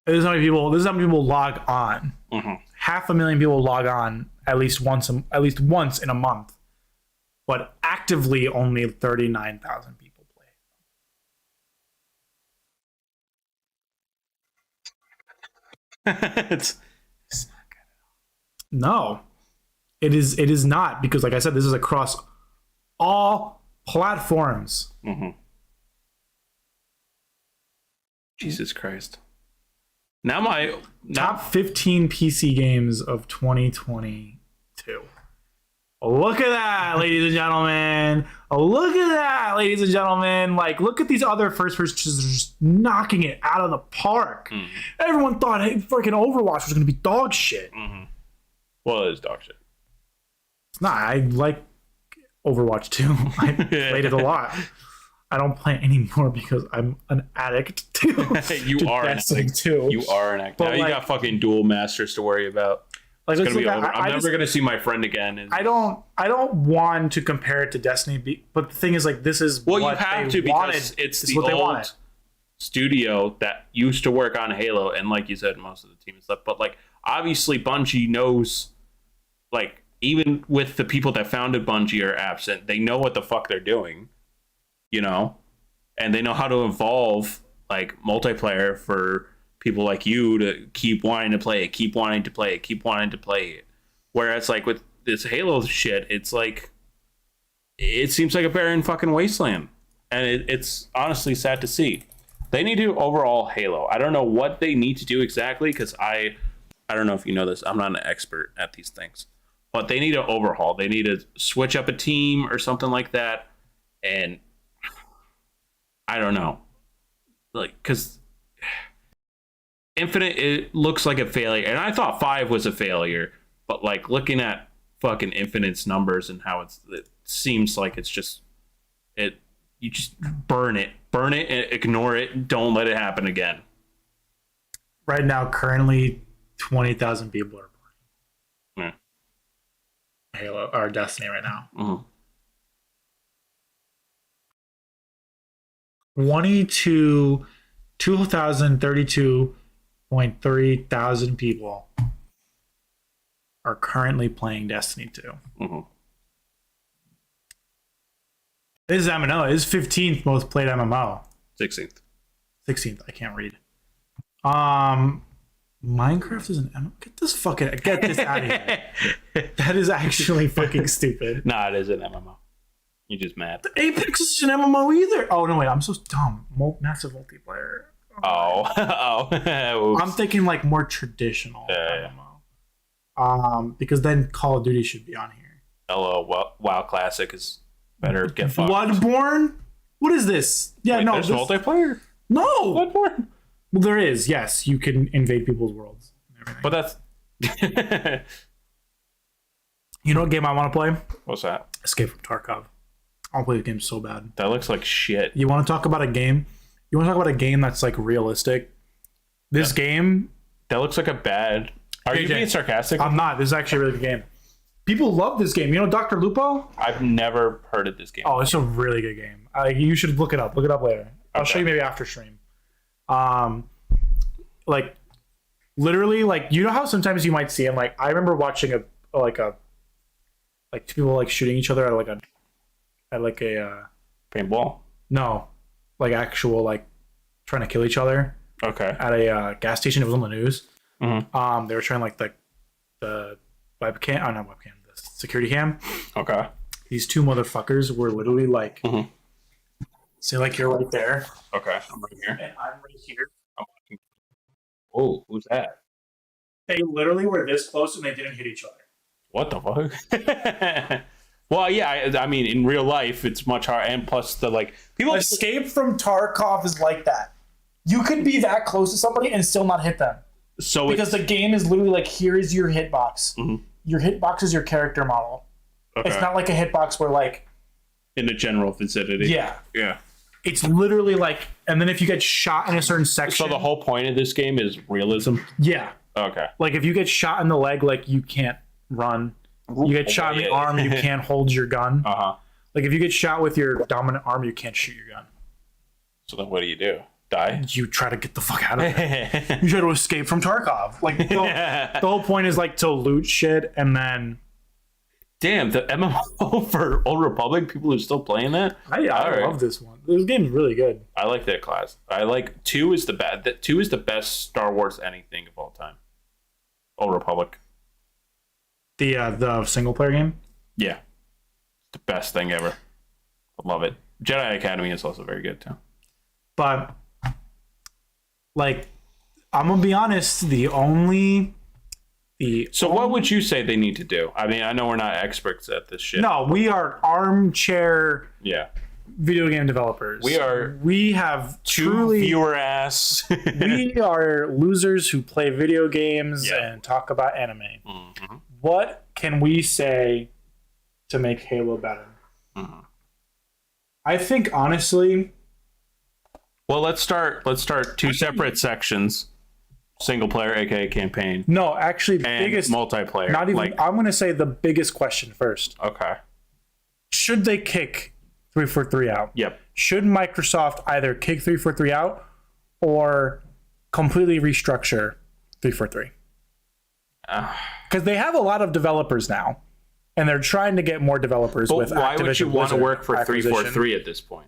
This is how many people log on. 500,000 people log on at least once in a month, but actively only 39,000 people play. It's not good at all. No, it is not, because like I said, this is across all platforms. Jesus Christ. Now Top 15 PC games of 2022. Look at that, ladies and gentlemen. Look at that, ladies and gentlemen. Like, look at these other first persons just knocking it out of the park. Everyone thought, hey, freaking Overwatch was going to be dog shit. Well, it is dog shit. It's not. I like Overwatch 2. I played it a lot. I don't play it anymore because I'm an addict to You are an addict. You are an addict. Now you got fucking dual masters to worry about. Like, it's gonna be over. I'm never gonna see my friend again. I don't want to compare it to Destiny, but the thing is, like, this is what you have to, because it's the old studio that used to work on Halo, and like you said, most of the team and stuff. But like, obviously, Bungie knows, like, even with the people that founded Bungie are absent, they know what the fuck they're doing, you know, and they know how to evolve like multiplayer for people like you to keep wanting to play it, keep wanting to play it. Whereas like with this Halo shit, it's like, it seems like a barren fucking wasteland, and it's honestly sad to see. They need to overhaul Halo. I don't know what they need to do exactly, because I don't know if you know this, I'm not an expert at these things, but they need to overhaul. They need to switch up a team or something like that, and I don't know, like, because Infinite, it looks like a failure, and I thought 5 was a failure, but like, looking at fucking Infinite's numbers and how it seems like it's just, you just burn it and ignore it, don't let it happen again. Right now, currently 20,000 people are playing Halo or Destiny right now. 232.3 thousand people are currently playing Destiny 2. This is MMO. This is 15th most played MMO. 16th. I can't read. Minecraft is an MMO. Get this out of here. That is actually fucking stupid. Nah, it is an MMO. You're just mad. The Apex is an MMO either. Oh no, wait, I'm so dumb. Massive multiplayer. I'm thinking like more traditional MMO. Because then Call of Duty should be on here. Hello, WoW Classic is better. Get fucked. Bloodborne? What is this? Yeah, wait, no. There's multiplayer? No. Bloodborne? Well, there is. Yes, you can invade people's worlds. But that's. You know what game I want to play? What's that? Escape from Tarkov. I want to play the game so bad. That looks like shit. You want to talk about a game? You want to talk about a game that's like realistic? This game. That looks like a bad. Are you being sarcastic? I'm not. This is actually a really good game. People love this game. You know Dr. Lupo? I've never heard of this game. Oh, it's a really good game. You should look it up. Look it up later. I'll show you maybe after stream. Like, literally, like, you know how sometimes you might see him. Like, I remember watching two people like shooting each other at a paintball. No, like actual like trying to kill each other. Okay. At a gas station. It was on the news. They were trying like the webcam. Oh, not webcam. The security cam. Okay. These two motherfuckers were literally like, say like you're right there. Okay, I'm right here. And I'm right here. Oh, who's that? They literally were this close and they didn't hit each other. What the fuck? Well, yeah, I mean, in real life, it's much harder, and plus the like people. Escape from Tarkov is like that. You could be that close to somebody and still not hit them. So because the game is literally like, here is your hitbox. Mm-hmm. Your hitbox is your character model. Okay. It's not like a hitbox where like in the general vicinity. Yeah. It's literally like, and then if you get shot in a certain section. So the whole point of this game is realism. Yeah. Okay. Like if you get shot in the leg, like you can't run. You get shot in the arm, you can't hold your gun. Like if you get shot with your dominant arm, you can't shoot your gun. So then what do? Die? You try to get the fuck out of there. You try to escape from Tarkov. Like the whole point is like to loot shit and then. Damn, the MMO for Old Republic. People are still playing that. I love this one. This game's really good. I like that class. I like 2 is the bad. That 2 is the best Star Wars anything of all time. Old Republic. The single player game. Yeah, the best thing ever. I love it. Jedi Academy is also very good too. But like, I'm gonna be honest. What would you say they need to do? I mean, I know we're not experts at this shit. No, we are armchair. Yeah. Video game developers. We have truly viewer ass. We are losers who play video games and talk about anime. Mm-hmm. What can we say to make Halo better? Mm-hmm. I think honestly. Well, let's start 2 separate sections. Single player, aka campaign. No, actually, the biggest multiplayer. Not even. I'm going to say the biggest question first. Okay. Should they kick 343 out? Yep. Should Microsoft either kick 343 out or completely restructure 343? Because they have a lot of developers now, and they're trying to get more developers with Activision. Why would you want to work for 343 at this point?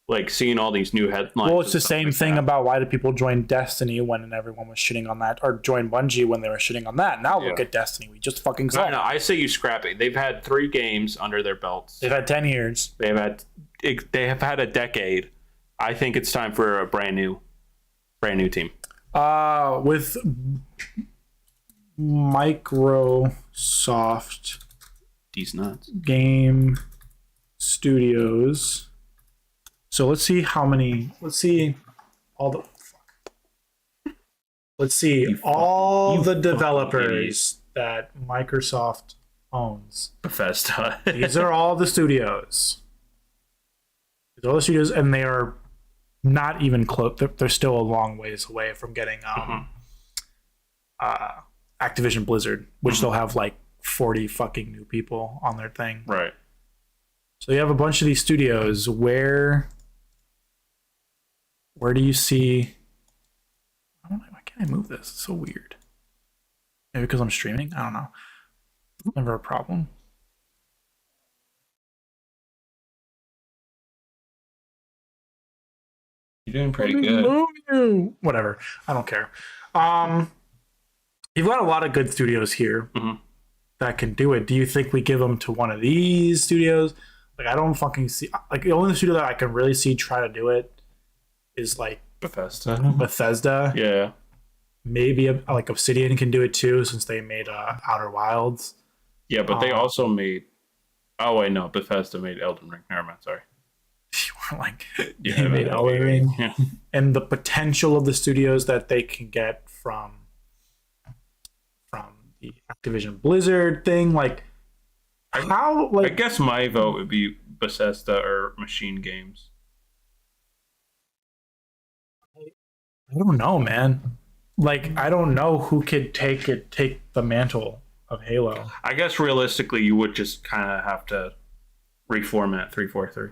Like seeing all these new headlines. Well, it's the same thing about why did people join Destiny when everyone was shitting on that, or join Bungie when they were shitting on that. Now look at Destiny. We just fucking saw. No, I say you scrap it. They've had 3 games under their belts. They've had 10 years. They have had a decade. I think it's time for a brand new team. With Microsoft These nuts. Game Studios. So let's see all the developers that Microsoft owns. Bethesda. These are all the studios. These are all the studios, and they are not even close. They're still a long ways away from getting Activision Blizzard, which they'll have like 40 fucking new people on their thing. Right. So you have a bunch of these studios. Where do you see? I don't know. Why can't I move this? It's so weird. Maybe because I'm streaming? I don't know. Never a problem. You're doing pretty good. Whatever. I don't care. You've got a lot of good studios here that can do it. Do you think we give them to one of these studios? Like, I don't fucking see. Like, the only studio that I can really see try to do it is like Bethesda. Yeah. Maybe like Obsidian can do it too, since they made Outer Wilds. Yeah, but they also made. Oh wait, no, Bethesda made Elden Ring. Never mind. Sorry. You were like, they made Elden Ring. Yeah. And the potential of the studios that they can get from the Activision Blizzard thing, like how, like, I guess my vote would be Bethesda or Machine Games. I don't know, man. Like, I don't know who could take the mantle of Halo. I guess realistically, you would just kind of have to reformat 343.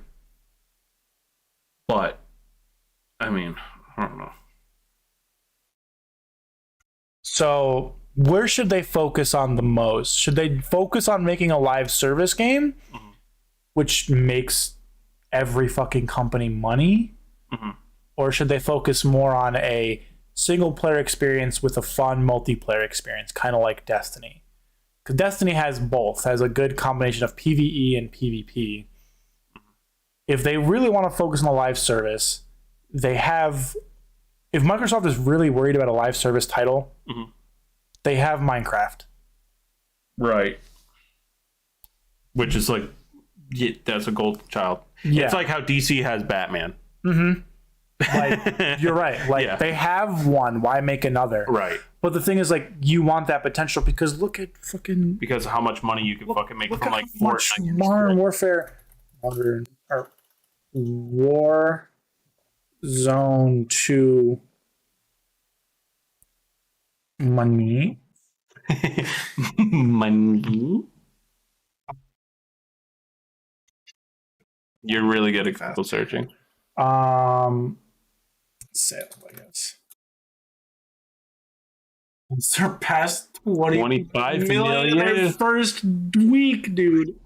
But, I mean, I don't know. So, where should they focus on the most? Should they focus on making a live service game, which makes every fucking company money? Or should they focus more on a single player experience with a fun multiplayer experience, kind of like Destiny? Because Destiny has both, has a good combination of PvE and PvP. If they really want to focus on a live service, they have... If Microsoft is really worried about a live service title, they have Minecraft. Right. which is like, yeah, that's a golden child. Yeah. It's like how DC has Batman. Like, you're right. Like, Yeah. they have one. Why make another? Right. But the thing is, like, you want that potential because look at fucking Because of how much money you can fucking make look from at like how much Fortnite. Modern Warfare, War Zone 2 money. Money. You're really good at Google searching. Sales, I guess. Surpassed 25 Million million. first week, dude.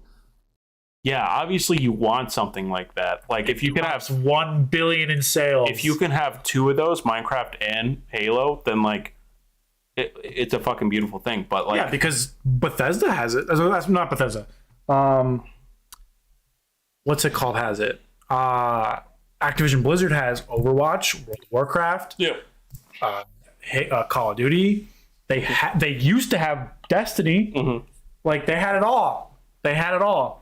Yeah, obviously you want something like that. Like if you can have 1 billion in sales. if you can have two of those, Minecraft and Halo, then like it's a fucking beautiful thing. But like yeah, because Bethesda has it. That's not Bethesda. What's it called? Has it? Activision Blizzard has Overwatch, World of Warcraft, yeah. Call of Duty. They used to have Destiny. Mm-hmm. Like they had it all. They had it all.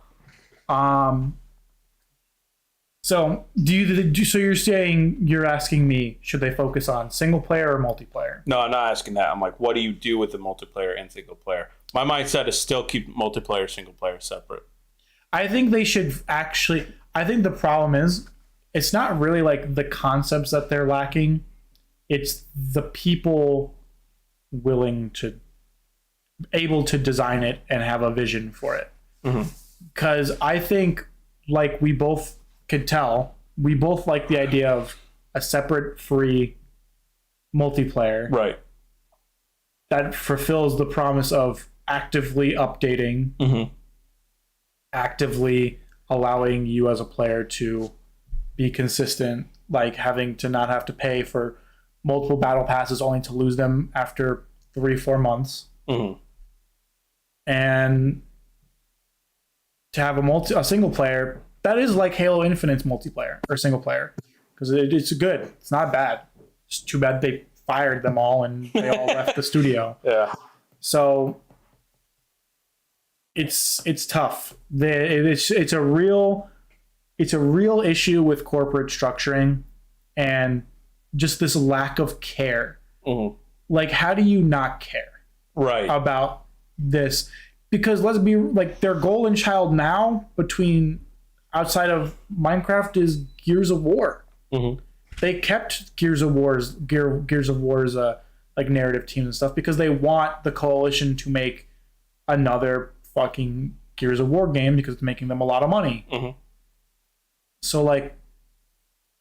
So so you're asking me, should they focus on single player or multiplayer? No, I'm not asking that. I'm like, what do you do with the multiplayer and single player? My mindset is still keep multiplayer, single player separate. I think they should actually. I think the problem is it's not really like the concepts that they're lacking. It's the people able to design it and have a vision for it. Because I think, like we both could tell, we both like the idea of a separate free multiplayer Right. that fulfills the promise of actively updating, actively allowing you as a player to be consistent, like having to not have to pay for multiple battle passes only to lose them after 3-4 months, and to have a single player that is like Halo Infinite's multiplayer or single player, because it's good. It's not bad. It's too bad they fired them all and they all left the studio. Yeah. So it's tough. It's a real issue with corporate structuring and just this lack of care. Like, how do you not care Right. about this? Because let's be like, their golden child now between outside of Minecraft is Gears of War. They kept Gears of War's like narrative teams and stuff because they want the coalition to make another fucking Gears of War game because it's making them a lot of money. So like,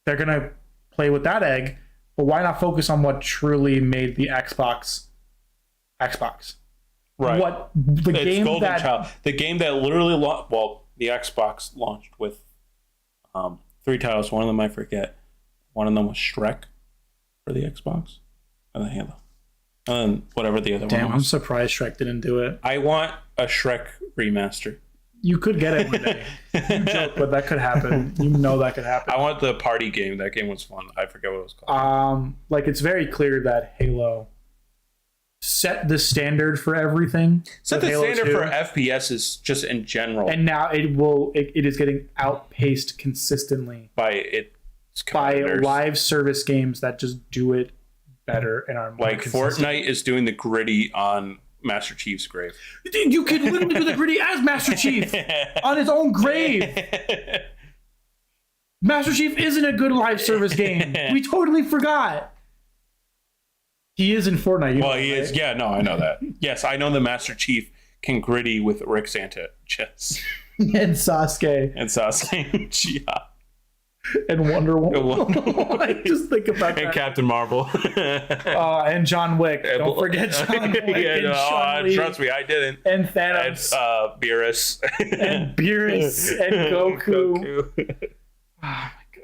they're gonna play with that egg, but why not focus on what truly made the Xbox? Right. What the It's game Golden that Child. The game that literally the Xbox launched with 3 titles. One of them I forget. One of them was Shrek for the Xbox and the Halo. And then whatever the other Damn, one I'm was. surprised Shrek didn't do it. I want a Shrek remaster. You could get it one day. You joke, but that could happen. You know that could happen. I want the party game. That game was fun. I forget what it was called. Like, it's very clear that Halo set the standard for everything. Set with the Halo standard 2, for FPS just in general and now it is getting outpaced consistently by its by competitors. live service games that just do it better and are more Like consistent. Fortnite is doing the gritty on Master Chief's grave. Dude, you can literally do the gritty as Master Chief on his own grave. Master Chief isn't a good live service game. We totally forgot. He is in Fortnite. Well, he is. Yeah, no, I know that. Yes, I know the Master Chief can gritty with Rick Sanchez And Sasuke and Sasuke. Yeah. and Wonder Woman. I just think about And that. Captain Marvel. And John Wick. Don't forget John Wick and Chun-Li trust me, I didn't. and And Thanos Beerus. and Beerus and Goku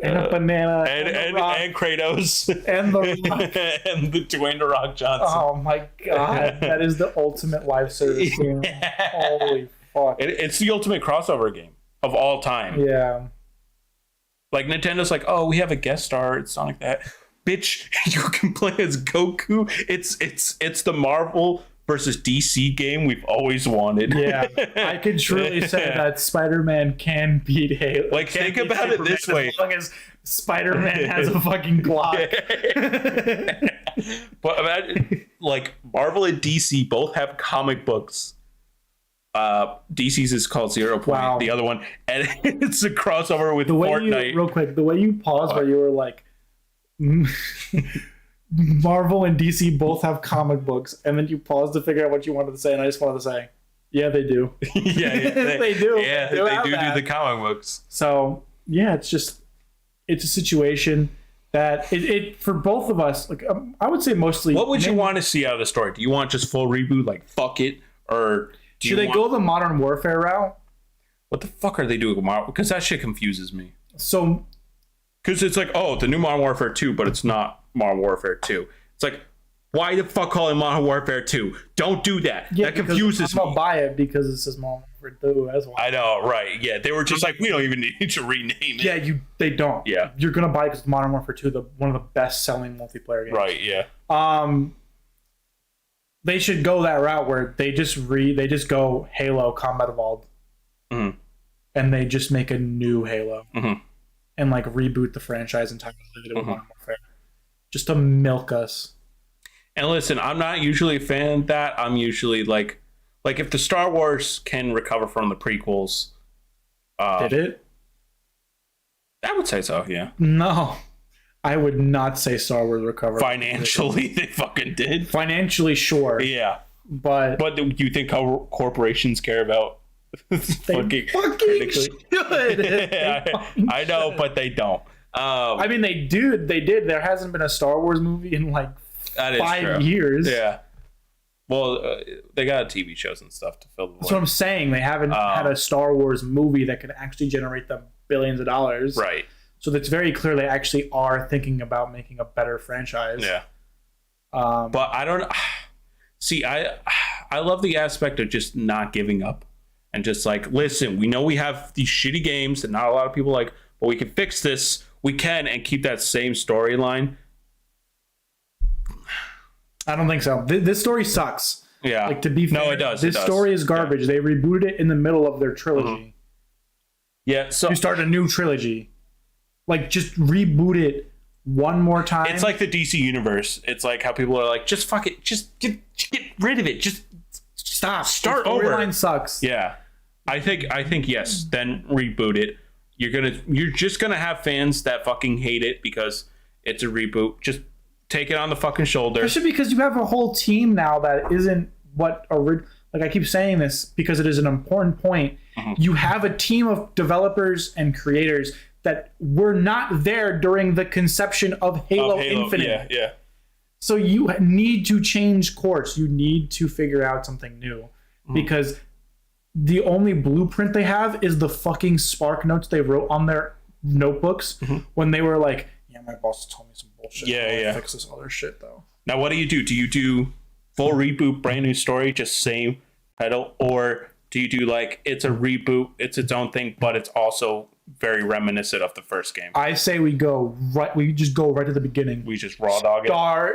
and a banana And the Rock, and Kratos. and the Rock. And the Dwayne The Rock Johnson. Oh my god, that is the ultimate live service game. Holy fuck. It's the ultimate crossover game of all time. Yeah. Like Nintendo's like, oh, we have a guest star. It's Sonic that. Bitch, you can play as Goku. It's the Marvel versus DC game we've always wanted. Yeah, I can truly say that Spider-Man can beat Halo. Like, can think beat about it this way. as long as Spider-Man has a fucking Glock. But imagine, like, Marvel and DC both have comic books. DC's is called 0 Point, Wow. the other one, and it's a crossover with The way Fortnite. real quick, the way you paused where you were like, Marvel and DC both have comic books, and then you paused to figure out what you wanted to say, and I just wanted to say, yeah, they do. yeah, They do. Yeah, They they have do that. the comic books. So yeah, it's a situation that it for both of us. Like I would say mostly. What would you want to see out of the story? Do you want just full reboot, like fuck it, or do Should you they go the Modern Warfare route? What the fuck are they doing with Marvel? Because that shit confuses me. So Because it's like, oh, the new Modern Warfare 2, but it's not Modern Warfare 2. It's like, why the fuck call it Modern Warfare 2? Don't do that. yeah, That confuses I'm me. gonna buy it because it says Modern Warfare 2 as well. I know, right? Yeah, they were just like, we don't even need to rename it. Yeah, they don't. Yeah. You're gonna buy it because Modern Warfare 2, one of the best selling multiplayer games. Right. Yeah. They should go that route where they just go Halo Combat Evolved, Mhm. and they just make a new Halo, Mhm. and like reboot the franchise entirely with Modern Warfare, just to milk us. And listen, I'm not usually a fan of that. I'm usually like if the Star Wars can recover from the prequels, Did it? I would say so. Yeah. No, I would not say Star Wars recovered. Financially, they fucking did. Financially, sure, Yeah. but But do you think how corporations care about they fucking fucking critically? should. I know, but they don't. I mean, they did. There hasn't been a Star Wars movie in like That is 5 true. years. Yeah. Well, they got TV shows and stuff to fill the That's what void. I'm saying. They haven't had a Star Wars movie that could actually generate them billions of dollars. Right. So that's very clear they actually are thinking about making a better franchise. Yeah. But I don't see. I love the aspect of just not giving up and just like, listen, we know we have these shitty games that not a lot of people like, but we can fix this. We can and keep that same storyline. I don't think so. This story sucks. Yeah. Like, to be fair, No, it does. This it does. story is garbage. They rebooted it in the middle of their trilogy. Yeah. So You start a new trilogy. Like, just reboot it one more time. it's like the DC universe. It's like how people are like, just fuck it, just get rid of it, just stop. start The over. storyline sucks. Yeah, I think yes. Then reboot it. You're just gonna have fans that fucking hate it because it's a reboot. Just take it on the fucking shoulder. Especially because you have a whole team now that isn't what like I keep saying this because it is an important point. You have a team of developers and creators that were not there during the conception of Halo Infinite. Yeah. So you need to change course. You need to figure out something new because the only blueprint they have is the fucking Spark notes they wrote on their notebooks when they were like, yeah, my boss told me some bullshit. Yeah. Fix this other shit though. Now, what do you do? Do you do full reboot, brand new story, just same title, or do you do like it's a reboot, it's its own thing, but it's also very reminiscent of the first game? I say we just go right to the beginning. We just raw dog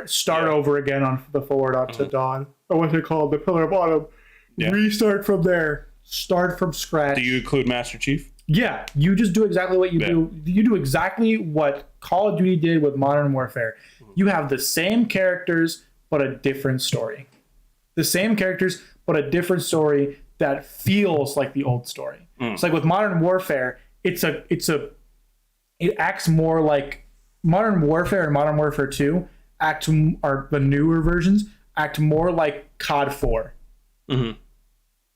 it. Start over again on the forward onto Dawn. Or what they call the Pillar of Autumn. Yeah. Restart from there. Start from scratch. Do you include Master Chief? Yeah, you just do exactly what you do. You do exactly what Call of Duty did with Modern Warfare. You have the same characters, but a different story. The same characters, but a different story that feels like the old story. It's like with Modern Warfare, it acts more like Modern Warfare and Modern Warfare 2 are the newer versions act more like COD 4.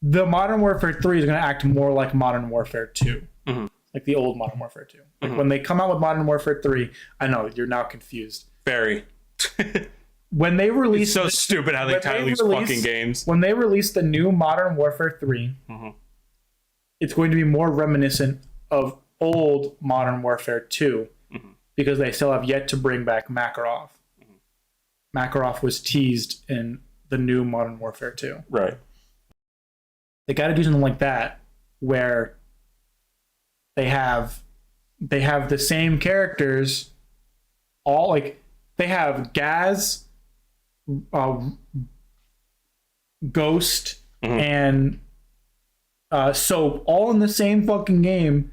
The Modern Warfare 3 is going to act more like Modern Warfare 2. Like the old Modern Warfare 2. Like when they come out with Modern Warfare 3, I know you're now confused. Very. When they It's release so stupid how they title these fucking games. When they release the new Modern Warfare 3, it's going to be more reminiscent of old Modern Warfare 2 because they still have yet to bring back Makarov. Makarov was teased in the new Modern Warfare 2. Right. They got to do something like that where they have the same characters, all like they have Gaz, Ghost, and Soap all in the same fucking game,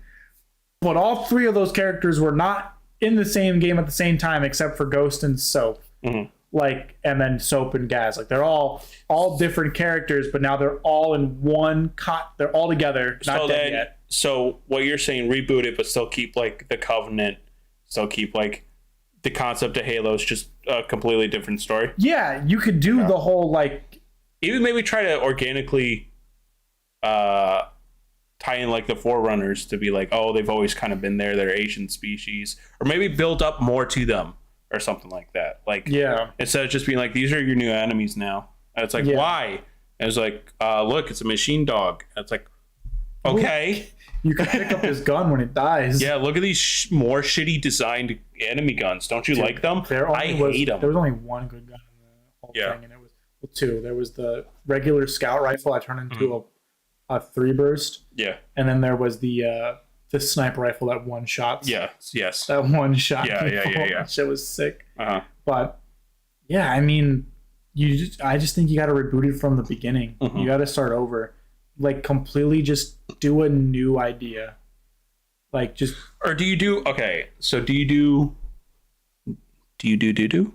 but all three of those characters were not in the same game at the same time except for Ghost and Soap. Like, and then Soap and Gaz. Like, they're all different characters, but now they're all in one they're all together, not dead yet. So what you're saying, reboot it, but still keep like the Covenant, still keep like the concept of Halo is just a completely different story. Yeah, you could do the whole like, even maybe try to organically tie in like the Forerunners to be like, oh, they've always kind of been there, they're Asian species, or maybe build up more to them or something like that. Like, instead of just being like, these are your new enemies now. And it's like, why? And it's like, look, it's a machine dog. And it's like, okay. You can pick up his gun when it dies. Yeah, look at these more shitty designed enemy guns. Don't you like them? I hate them. There was only one good gun in the whole thing, and it was two. There was the regular scout rifle I turned into a 3-burst. Yeah. And then there was the sniper rifle that one shot. Yeah. Yes. That one shot. Yeah. That shit was sick. But yeah, I mean, I just think you got to reboot it from the beginning. You got to start over. Like, completely just do a new idea. Like, just... Or do you do... Okay, so do you do... Do-do?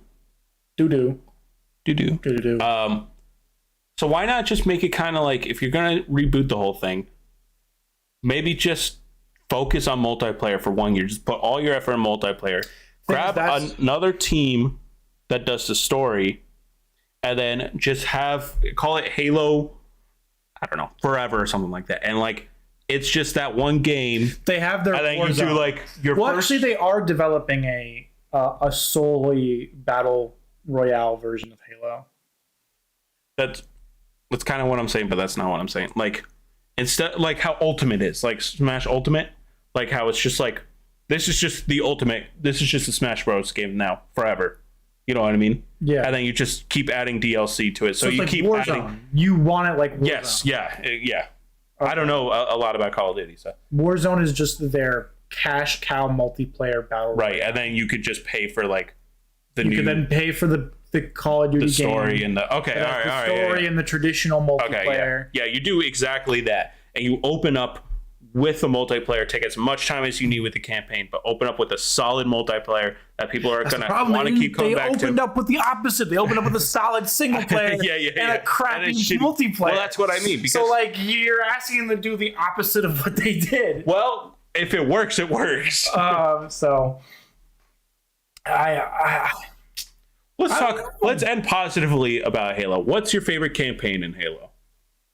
So why not just make it kind of like, if you're going to reboot the whole thing, maybe just focus on multiplayer for 1 year. Just put all your effort in multiplayer. Grab another team that does the story, and then just call it Halo... I don't know, forever or something like that. And like, it's just that one game. They have their. And then you do like your first. Actually, they are developing a solely battle royale version of Halo. That's kind of what I'm saying, but that's not what I'm saying. Like, instead, like how Ultimate is, like Smash Ultimate, like how it's just like, this is just the Ultimate. This is just a Smash Bros. Game now, forever. You know what I mean? Yeah. And then you just keep adding DLC to it. So you like keep Warzone. adding. You want it like Warzone. Yes. Yeah. Okay. I don't know a lot about Call of Duty. So Warzone is just their cash cow multiplayer battle. Right. And then you could just pay for like you could then pay for the Call of Duty the story game, and the all right. The story and the traditional multiplayer. Okay, yeah, you do exactly that. And you open up with the multiplayer, take as much time as you need with the campaign, but open up with a solid multiplayer that people are going to want to keep coming back to. They opened up with the opposite. They opened up with a solid single player and a crappy multiplayer. Well, that's what I mean. Because, so, like, you're asking them to do the opposite of what they did. Well, if it works, it works. So, let's end positively about Halo. What's your favorite campaign in Halo?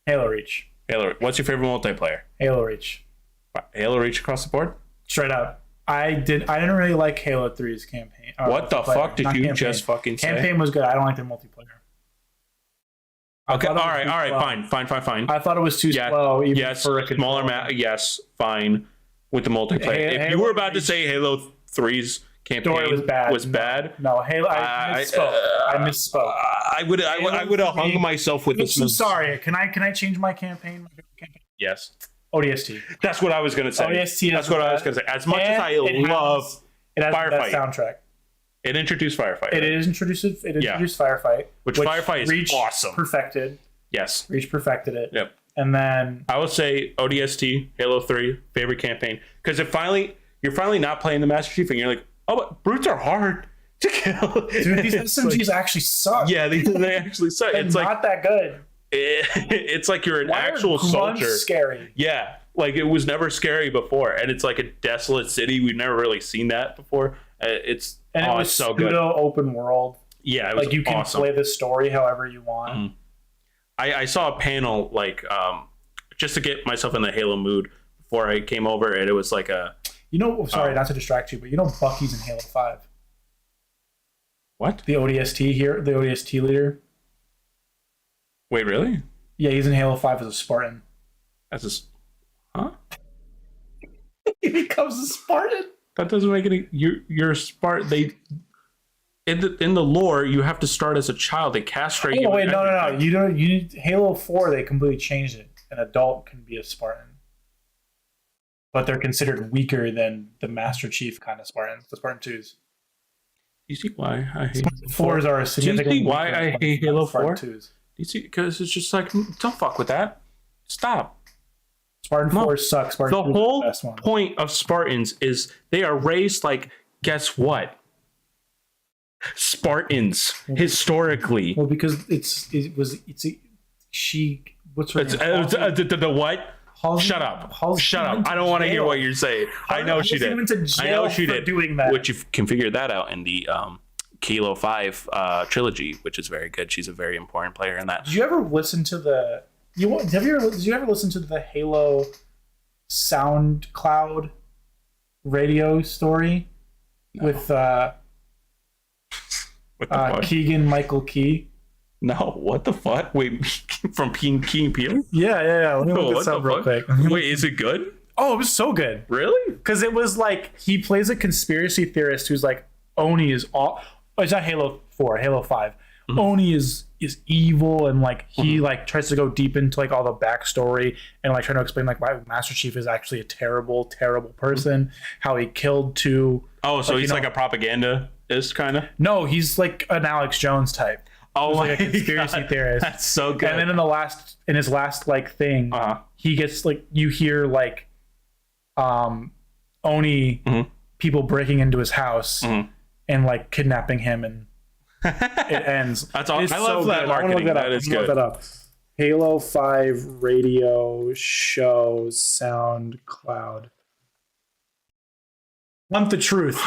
Halo Reach. What's your favorite multiplayer? Halo Reach. Halo Reach across the board? Straight up. I didn't really like Halo 3's campaign. What the fuck did you just fucking say? Campaign was good. I don't like their multiplayer. Okay, all right, fine. I thought it was too slow. Even yes, for a smaller map. Yes, fine with the multiplayer. If you were about to say Halo 3's campaign was bad. No, Halo. I misspoke. I would have hung myself with this. I'm sorry. Can I change my campaign? Yes. ODST. That's what I was going to say. ODST. That's what I was going to say. As much as I love Firefight soundtrack, it introduced Firefight. It introduced Firefight, which Firefight is awesome. Perfected. Yes. Reach perfected it. Yep. And then I would say ODST, Halo 3, favorite campaign, because you're finally not playing the Master Chief, and you're like, oh, but brutes are hard to kill. Dude, these SMGs actually suck. Yeah, they actually suck. It's not that good. It's like you're an actual soldier. Scary. Yeah, like it was never scary before, and it's like a desolate city. We've never really seen that before. It was so good. Open world. Yeah, it was like you can play the story however you want. Mm-hmm. I saw a panel like just to get myself in the Halo mood before I came over, and it was like a. Sorry, not to distract you, but Bucky's in Halo 5. What? The ODST here, the ODST leader. Wait, really? Yeah, he's in Halo 5 as a Spartan. Huh? He becomes a Spartan? That doesn't make any... You're a Spartan. In the lore, you have to start as a child. They castrate you. Oh, wait, no. You don't. Halo 4, they completely changed it. An adult can be a Spartan. But they're considered weaker than the Master Chief kind of Spartans, the Spartan 2s. You see why I hate 4s are a significant. Do you see why I hate Halo 4? Because it's just like, don't fuck with that. Stop. Spartan Force sucks. Spartan The 2 is whole best one. point of Spartans is they are raised like, guess what? Spartans historically. Well, because she. What's her name? The what? Halsey- Shut up. Halsey Shut went up. to I don't want to hear jail. what you're saying. I know she Halsey did. went to I jail know she for did. doing that. Which you can figure that out in the Kilo 5 trilogy, which is very good. She's a very important player in that. Did you ever listen to the? Did you ever listen to the Halo SoundCloud radio story with What the fuck? Keegan Michael Key? No, what the fuck? Wait, from Key and Peele? Yeah. Let me Oh, look what this up the real fuck? quick. Wait, is it good? Oh, it was so good. Really? Because it was like he plays a conspiracy theorist who's like Oni is all. Oh, it's not Halo 4, Halo 5. Mm-hmm. Oni is evil and like he like tries to go deep into like all the backstory and like trying to explain like why Master Chief is actually a terrible person, how he killed two. Oh, so Like, he's you like know- a propagandist kind of? No, he's like an Alex Jones type. Oh, He's like a my conspiracy God. theorist. That's so good. And then in his last like thing, Uh-huh. he gets like you hear like Oni Mhm. people breaking into his house Mhm. and like kidnapping him, and it ends. That's all. It's I love that good. I wanna marketing. look That up. is I'm gonna good. look that up. Halo 5 radio show SoundCloud. Want the truth?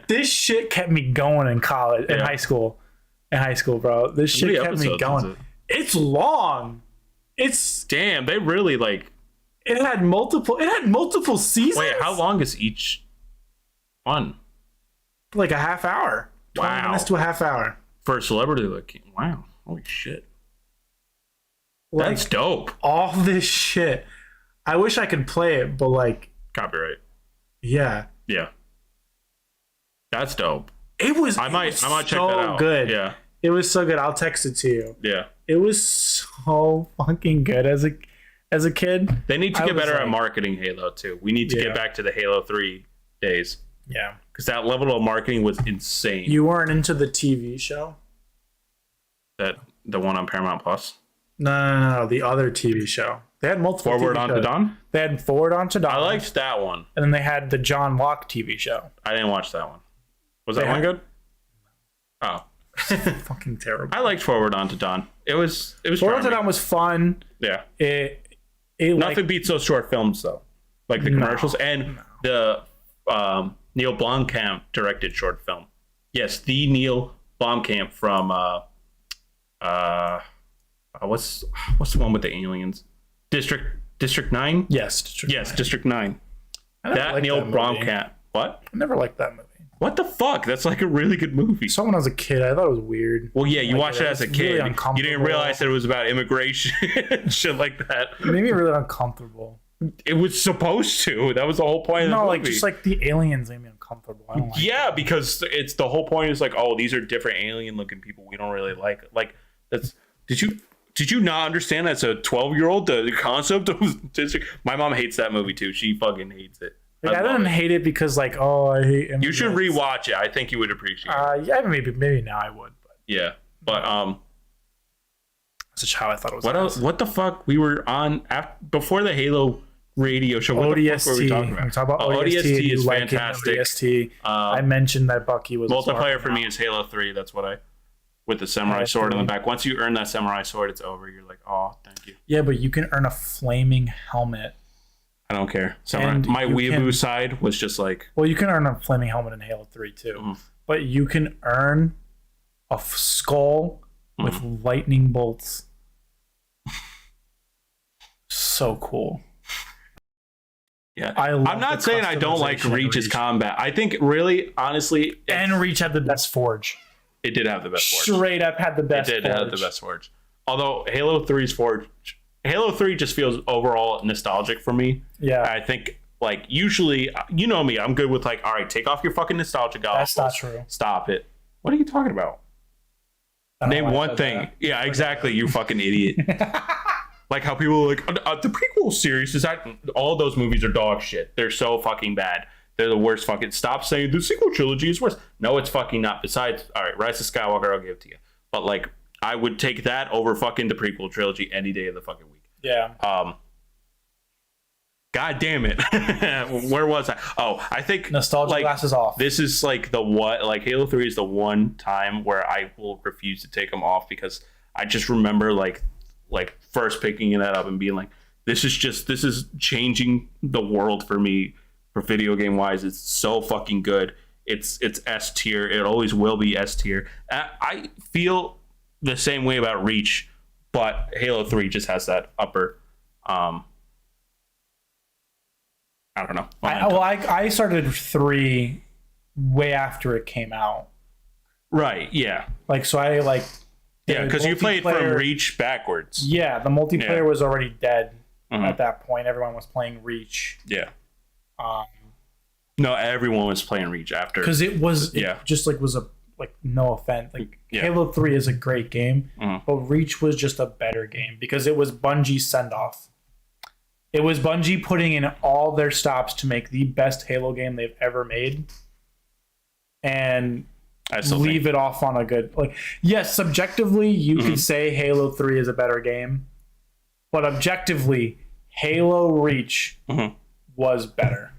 This shit kept me going in college, in Yeah. high school, bro. This How many shit kept me episodes going. is it? It's long. Damn, they really like. It had multiple seasons. Wait, how long is each one? Like a half hour. 20 Wow. minutes to a half hour. For a celebrity, like, wow, holy shit. Like That's dope. all this shit. I wish I could play it, but like, Copyright. yeah, Yeah. That's dope. it was. I might check so that out. Good. Yeah. It was so good. I'll text it to you. Yeah. It was so fucking good as a kid. They need to I get was better at like- marketing Halo too. We need to Yeah. get back to the Halo 3 days. Yeah. Because that level of marketing was insane. You weren't into the TV show? That the one on Paramount Plus. No. The other TV show. They had multiple. Forward TV Onto shows. Dawn. They had Forward Onto Dawn. I liked that one. And then they had the John Locke TV show. I didn't watch that one. Was They that one had- good? Oh. Fucking terrible. I liked Forward Onto Dawn. It was Forward Onto charming. Dawn was fun. Yeah. It Nothing like, beats those short films though. Like the commercials and the Neil Blomkamp directed short film. Yes, the Neil Blomkamp from what's the one with the aliens? District 9? yes. Yes, District 9. I never That liked Neil that movie. Blomkamp. What? I never liked that movie. What the fuck? That's like a really good movie. So when I was a kid, I thought it was weird. Well, yeah, you Like, watched it as a it's really kid. You uncomfortable. didn't realize that it was about immigration and shit like that. It made me really uncomfortable. It was supposed to. That was the whole point of the No, movie. like just like the aliens made me uncomfortable. I don't like Yeah, because it's the whole point is like, oh, these are different alien looking people we don't really like. Like that's did you not understand as a 12-year-old the concept of district? My mom hates that movie too. She fucking hates it. Like, I love didn't it. hate it because like, oh, I hate immigrants. You should rewatch it. I think you would appreciate it. Yeah, maybe now I would, but Yeah. But that's just how I thought it was. what else? What the fuck? We were on before the Halo radio show. What the fuck were we talking about? We talk about Oh, ODST. ODST You is like it, fantastic. ODST. I Uh, mentioned that Bucky was a multiplayer smart for me is Halo 3. That's what I with the samurai Yeah, sword on the 3. back. Once you earn that samurai sword, it's over. You're like, oh, thank you. Yeah, but you can earn a flaming helmet. I don't care. Samurai. And My you weeaboo can- side was just like, Well, you can earn a flaming helmet in Halo 3 too. Mhm. But you can earn a skull with Mm-hmm. lightning bolts. So cool. yeah. I love I'm not the saying I don't like customization of Reach's Reach. combat. I think really, honestly, And Reach had the best forge. it did have the best forge. Straight up had the It best did forge. have the best forge. Although Halo 3's forge, Halo 3 just feels overall nostalgic for me. Yeah. I think like usually, you know me, I'm good with like, all right, take off your fucking nostalgia goggles. That's not true. Stop it. What are you talking about? I don't know Name why I one said thing. that. Yeah, exactly. You fucking idiot. Like how people are like the prequel series is that all those movies are dog shit. They're so fucking bad. They're the worst fucking. Stop saying the sequel trilogy is worse. No, it's fucking not. Besides, all right, Rise of Skywalker, I'll give it to you. But like I would take that over fucking the prequel trilogy any day of the fucking week. Yeah. God damn it. Where was I? Oh, I think Nostalgia glasses off. This is like Halo 3 is the one time where I will refuse to take them off because I just remember like first picking that up and being like, this is changing the world for me for video game wise. It's so fucking good. It's S tier. It always will be S tier. I feel the same way about Reach, but Halo 3 just has that upper I don't know. I started 3 way after it came out. Right, yeah. Like, so I like... Yeah, because you played from Reach backwards. Yeah, the multiplayer was already dead at that point. Everyone was playing Reach. Yeah. No, everyone was playing Reach after. Because it was no offense. Like, Halo 3 is a great game, but Reach was just a better game because it was Bungie's send-off. It was Bungie putting in all their stops to make the best Halo game they've ever made. And leave it off on a good... Like, yes, subjectively, you could say Halo 3 is a better game. But objectively, Halo Reach was better.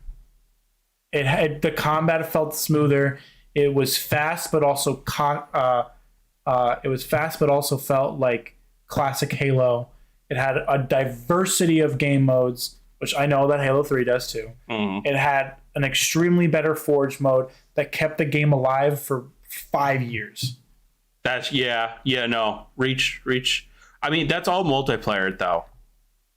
It had... The combat felt smoother. It was fast, but also... felt like classic Halo. It had a diversity of game modes, which I know that Halo 3 does too. It had an extremely better Forge mode that kept the game alive for 5 years. That's no. Reach. I mean, that's all multiplayer though.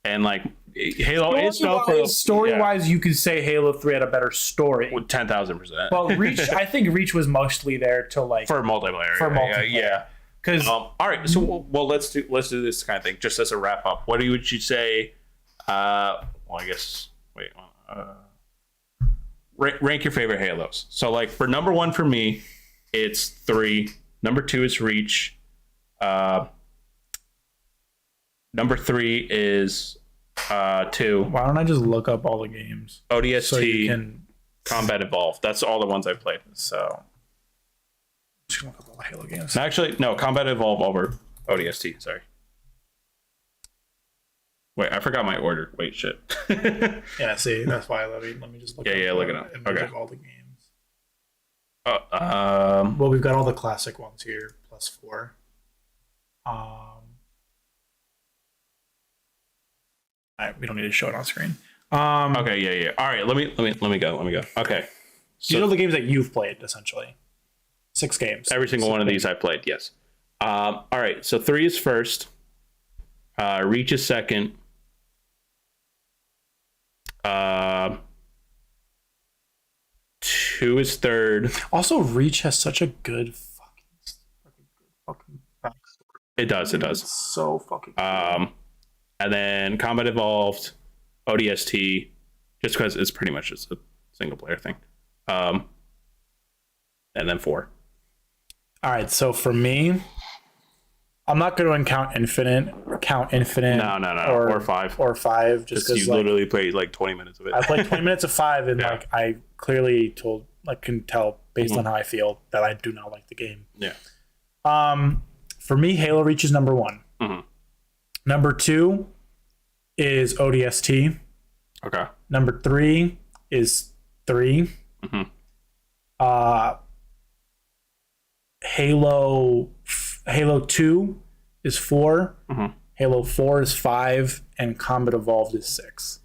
And like Halo is known for story-wise, you could say Halo 3 had a better story. 10,000%. Well, Reach, I think Reach was mostly there to like for multiplayer. Yeah. Because all right, so let's do this kind of thing just as a wrap up. What would you say? I guess rank your favorite Halos. So like for number 1 for me, it's 3. Number 2 is Reach. Number 3 is 2. Why don't I just look up all the games? ODST, so you can... Combat Evolved. That's all the ones I've played. So. Just gonna look up all the Halo games. Actually, no, Combat Evolve over ODST. Sorry. Wait, I forgot my order. Wait, shit. Yeah, see, that's why. Let me just look. Look it up. Okay. All the games. Well, we've got all the classic ones here, plus 4. We don't need to show it on screen. Okay, yeah. All right, let me go. Okay. So, these are the games that you've played, essentially. 6 games. Every single one of these I played, yes. All right, so 3 is first. Reach is second. 2 is third. Also, Reach has such a good fucking backstory. It does. It's so fucking good. And then Combat Evolved, ODST, just because it's pretty much just a single player thing. And then 4. All right, so for me, I'm not going to count Infinite. No. Or 5. Or 5, just because you literally played like 20 minutes of it. I played 20 minutes of 5, and like I clearly can tell based on how I feel that I do not like the game. Yeah. For me, Halo Reach is number 1. Number 2 is ODST. Okay. Number 3 is 3. Halo 2 is 4. Halo 4 is 5, and Combat Evolved is 6.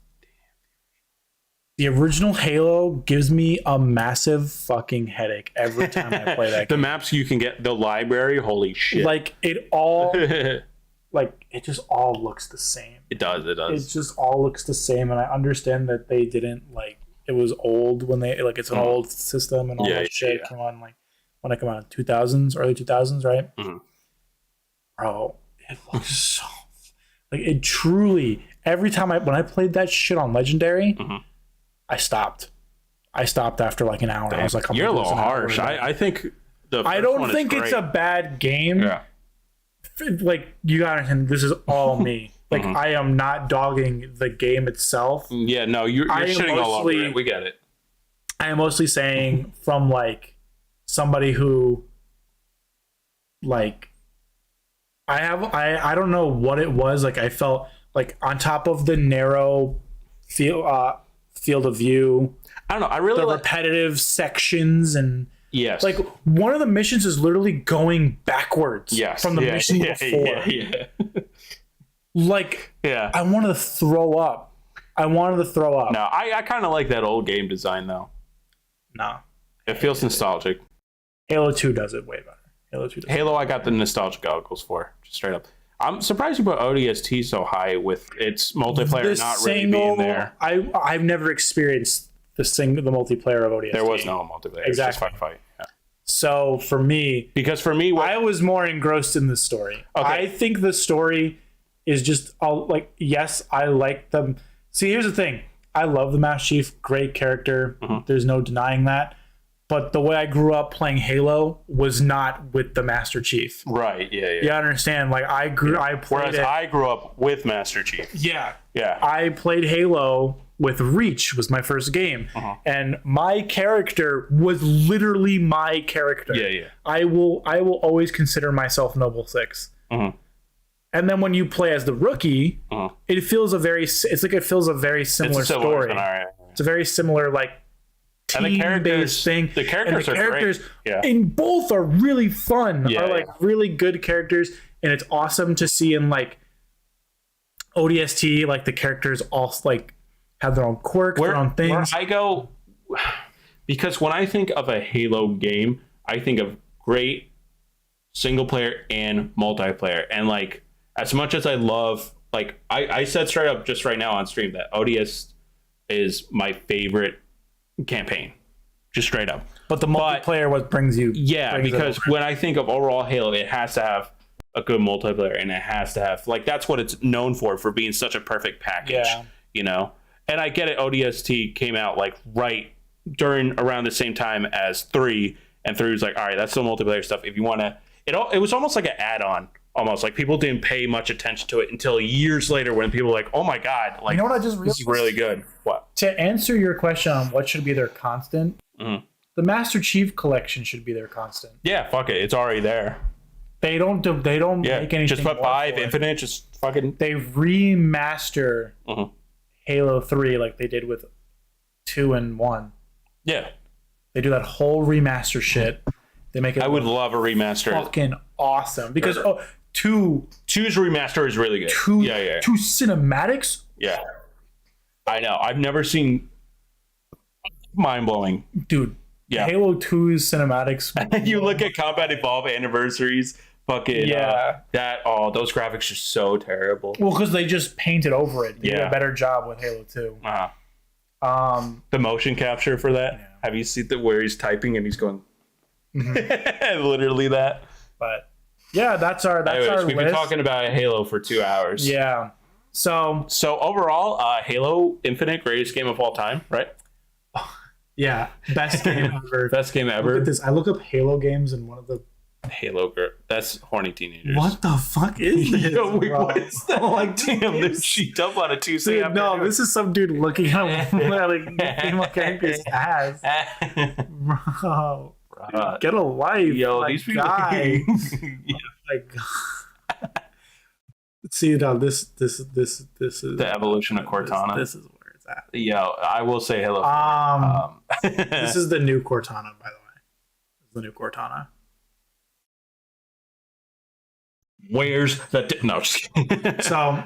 The original Halo gives me a massive fucking headache every time I play that The game. maps you can get, the library, holy shit. Like, it all... like, it just all looks the same. It does. It just all looks the same, and I understand that they didn't, like... It was old when they... Like, it's an old system and all that shit came on, like... When it came out in 2000s, early 2000s, right? Bro, it looks so... Like, it truly... Every time when I played that shit on Legendary... I stopped after like an hour. I was like, you're a little harsh. I think I don't think it's a bad game. Yeah. Like, you gotta understand, this is all me. Like, I am not dogging the game itself. Yeah, no, you're shitting all over it. We get it. I am mostly saying from like somebody who like I don't know what it was. Like I felt like on top of the narrow field of view, I don't know. I really the like. repetitive sections and Yes. like one of the missions is literally going backwards yes. from the mission before. Yeah. Like Yeah. I wanted to throw up. No, I kind of like that old game design though. No. It feels nostalgic. Halo 2 does it way better. Halo, I got the nostalgic goggles for, just straight up. I'm surprised you put ODST so high with its multiplayer not really being there. I've never experienced the multiplayer of ODST. There was no multiplayer. Exactly. It was just fight. Yeah. So for me, Because for me, I was more engrossed in the story. Okay. I think the story is just yes, I like them. See, here's the thing. I love the Master Chief, great character. Mm-hmm. There's no denying that. But the way I grew up playing Halo was not with the Master Chief. right, yeah. You understand? Like I played Whereas it. I grew up with Master Chief. Yeah. Yeah. I played Halo with Reach was my first game. Uh-huh. And my character was literally my character. Yeah. I will always consider myself Noble 6. Mhm. And then when you play as the rookie, Uh-huh. it feels a very similar It's a story. all right. It's a very similar like And the team-based thing. the characters and the are great. characters Yeah. in both are really fun. Yeah, are like really good characters, and it's awesome to see in like ODST like the characters all like have their own quirks, their own things. Where I go, because when I think of a Halo game, I think of great single player and multiplayer. And like, as much as I love, like I said straight up just right now on stream that ODS is my favorite campaign, just straight up. But the multiplayer what brings you. Yeah, brings it because over. when I think of overall Halo, it has to have a good multiplayer, and it has to have like that's what it's known for being such a perfect package. Yeah. You know, and I get it. ODST came out like right around the same time as 3, and 3 was like, all right, that's the multiplayer stuff. If you want to, it was almost like an add-on. Almost like people didn't pay much attention to it until years later when people were like, oh my god, like You know what I just this is really good. What? To answer your question on what should be their constant, Mhm. the Master Chief collection should be their constant. Yeah, fuck it, it's already there. They don't Yeah, make anything. just put more 5 for it. Infinite, just fucking. They remaster Mhm. Halo 3 like they did with 2 and 1. Yeah, They do that whole remaster shit. They make it I would love a remaster. fucking awesome because 2's remaster is really good. two Yeah. cinematics, Yeah. I know. I've never seen mind blowing. dude. Yeah. Halo 2's cinematics. You look at Combat Evolve anniversaries, fucking Yeah. those graphics are so terrible. Well, because they just painted over it. They did Yeah. a better job with Halo 2. Uh-huh. The motion capture for that. Yeah. Have you seen where he's typing and he's going Mm-hmm. literally that? But yeah, that's our Anyways, we've been list. talking about Halo for 2 hours. Yeah. So overall, Halo Infinite, greatest game of all time, right? yeah, best game ever. Best game Look ever. at this. I look up Halo games and one of the Halo girl. That's horny teenagers. what the fuck is this? Yo, wait, bro? what is that? Like, damn, they're cheeked up on a Tuesday Dude, no, afternoon. this is some dude looking at like character's ass. Bro, dude, get a life. Yo, my these people. guy. Like, see now this is The evolution of Cortana. This is where it's at. Yo, I will say hello. This is the new Cortana, by the way. This is the new Cortana. Where's the no? Just kidding. So,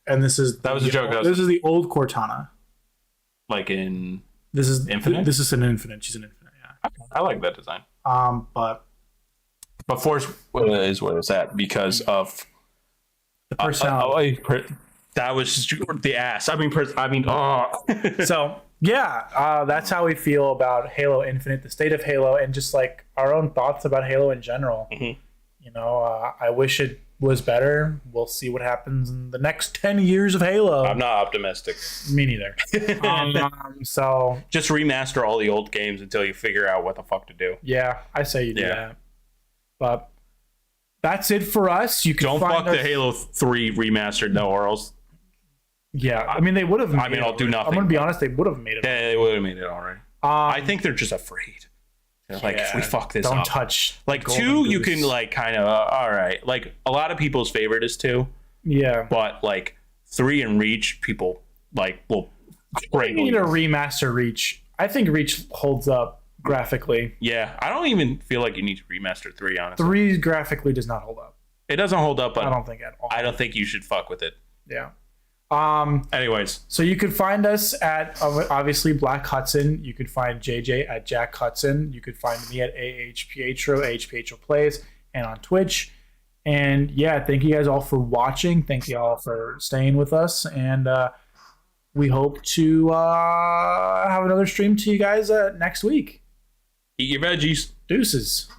and this is That was a joke. This is the old Cortana. Like in, This is Infinite? This is an Infinite. She's an Infinite. Yeah. I like that design. But But Force is where it's at because of the personality. that was the ass. I mean, oh. So yeah, that's how we feel about Halo Infinite, the state of Halo, and just like our own thoughts about Halo in general. Mhm. You know, I wish it was better. We'll see what happens in the next 10 years of Halo. I'm not optimistic. Me neither. So Just remaster all the old games until you figure out what the fuck to do. yeah, I say you do Yeah. that. But that's it for us. You can Don't find fuck us, the Halo 3 remastered, no, or else Yeah, I mean they would have. I'll do nothing. I'm gonna be honest. They would have made it. they would have made it already. I think they're just afraid. Like if we fuck this don't up, touch like Golden 2, you Goose. can like kind of all right. Like a lot of people's favorite is 2, Yeah. but like 3 and Reach, people like will. We need a remaster Reach. I think Reach holds up graphically. Yeah, I don't even feel like you need to remaster 3. Honestly, 3 graphically does not hold up. it doesn't hold up, but I don't think at all. I don't think you should fuck with it. Yeah. Anyways, So you could find us at obviously Black Hudson. You could find JJ at Jack Hudson. You could find me at AHPHRO Plays, and on Twitch. And yeah, thank you guys all for watching. Thank you all for staying with us. And we hope to have another stream to you guys next week. eat your veggies. Deuces.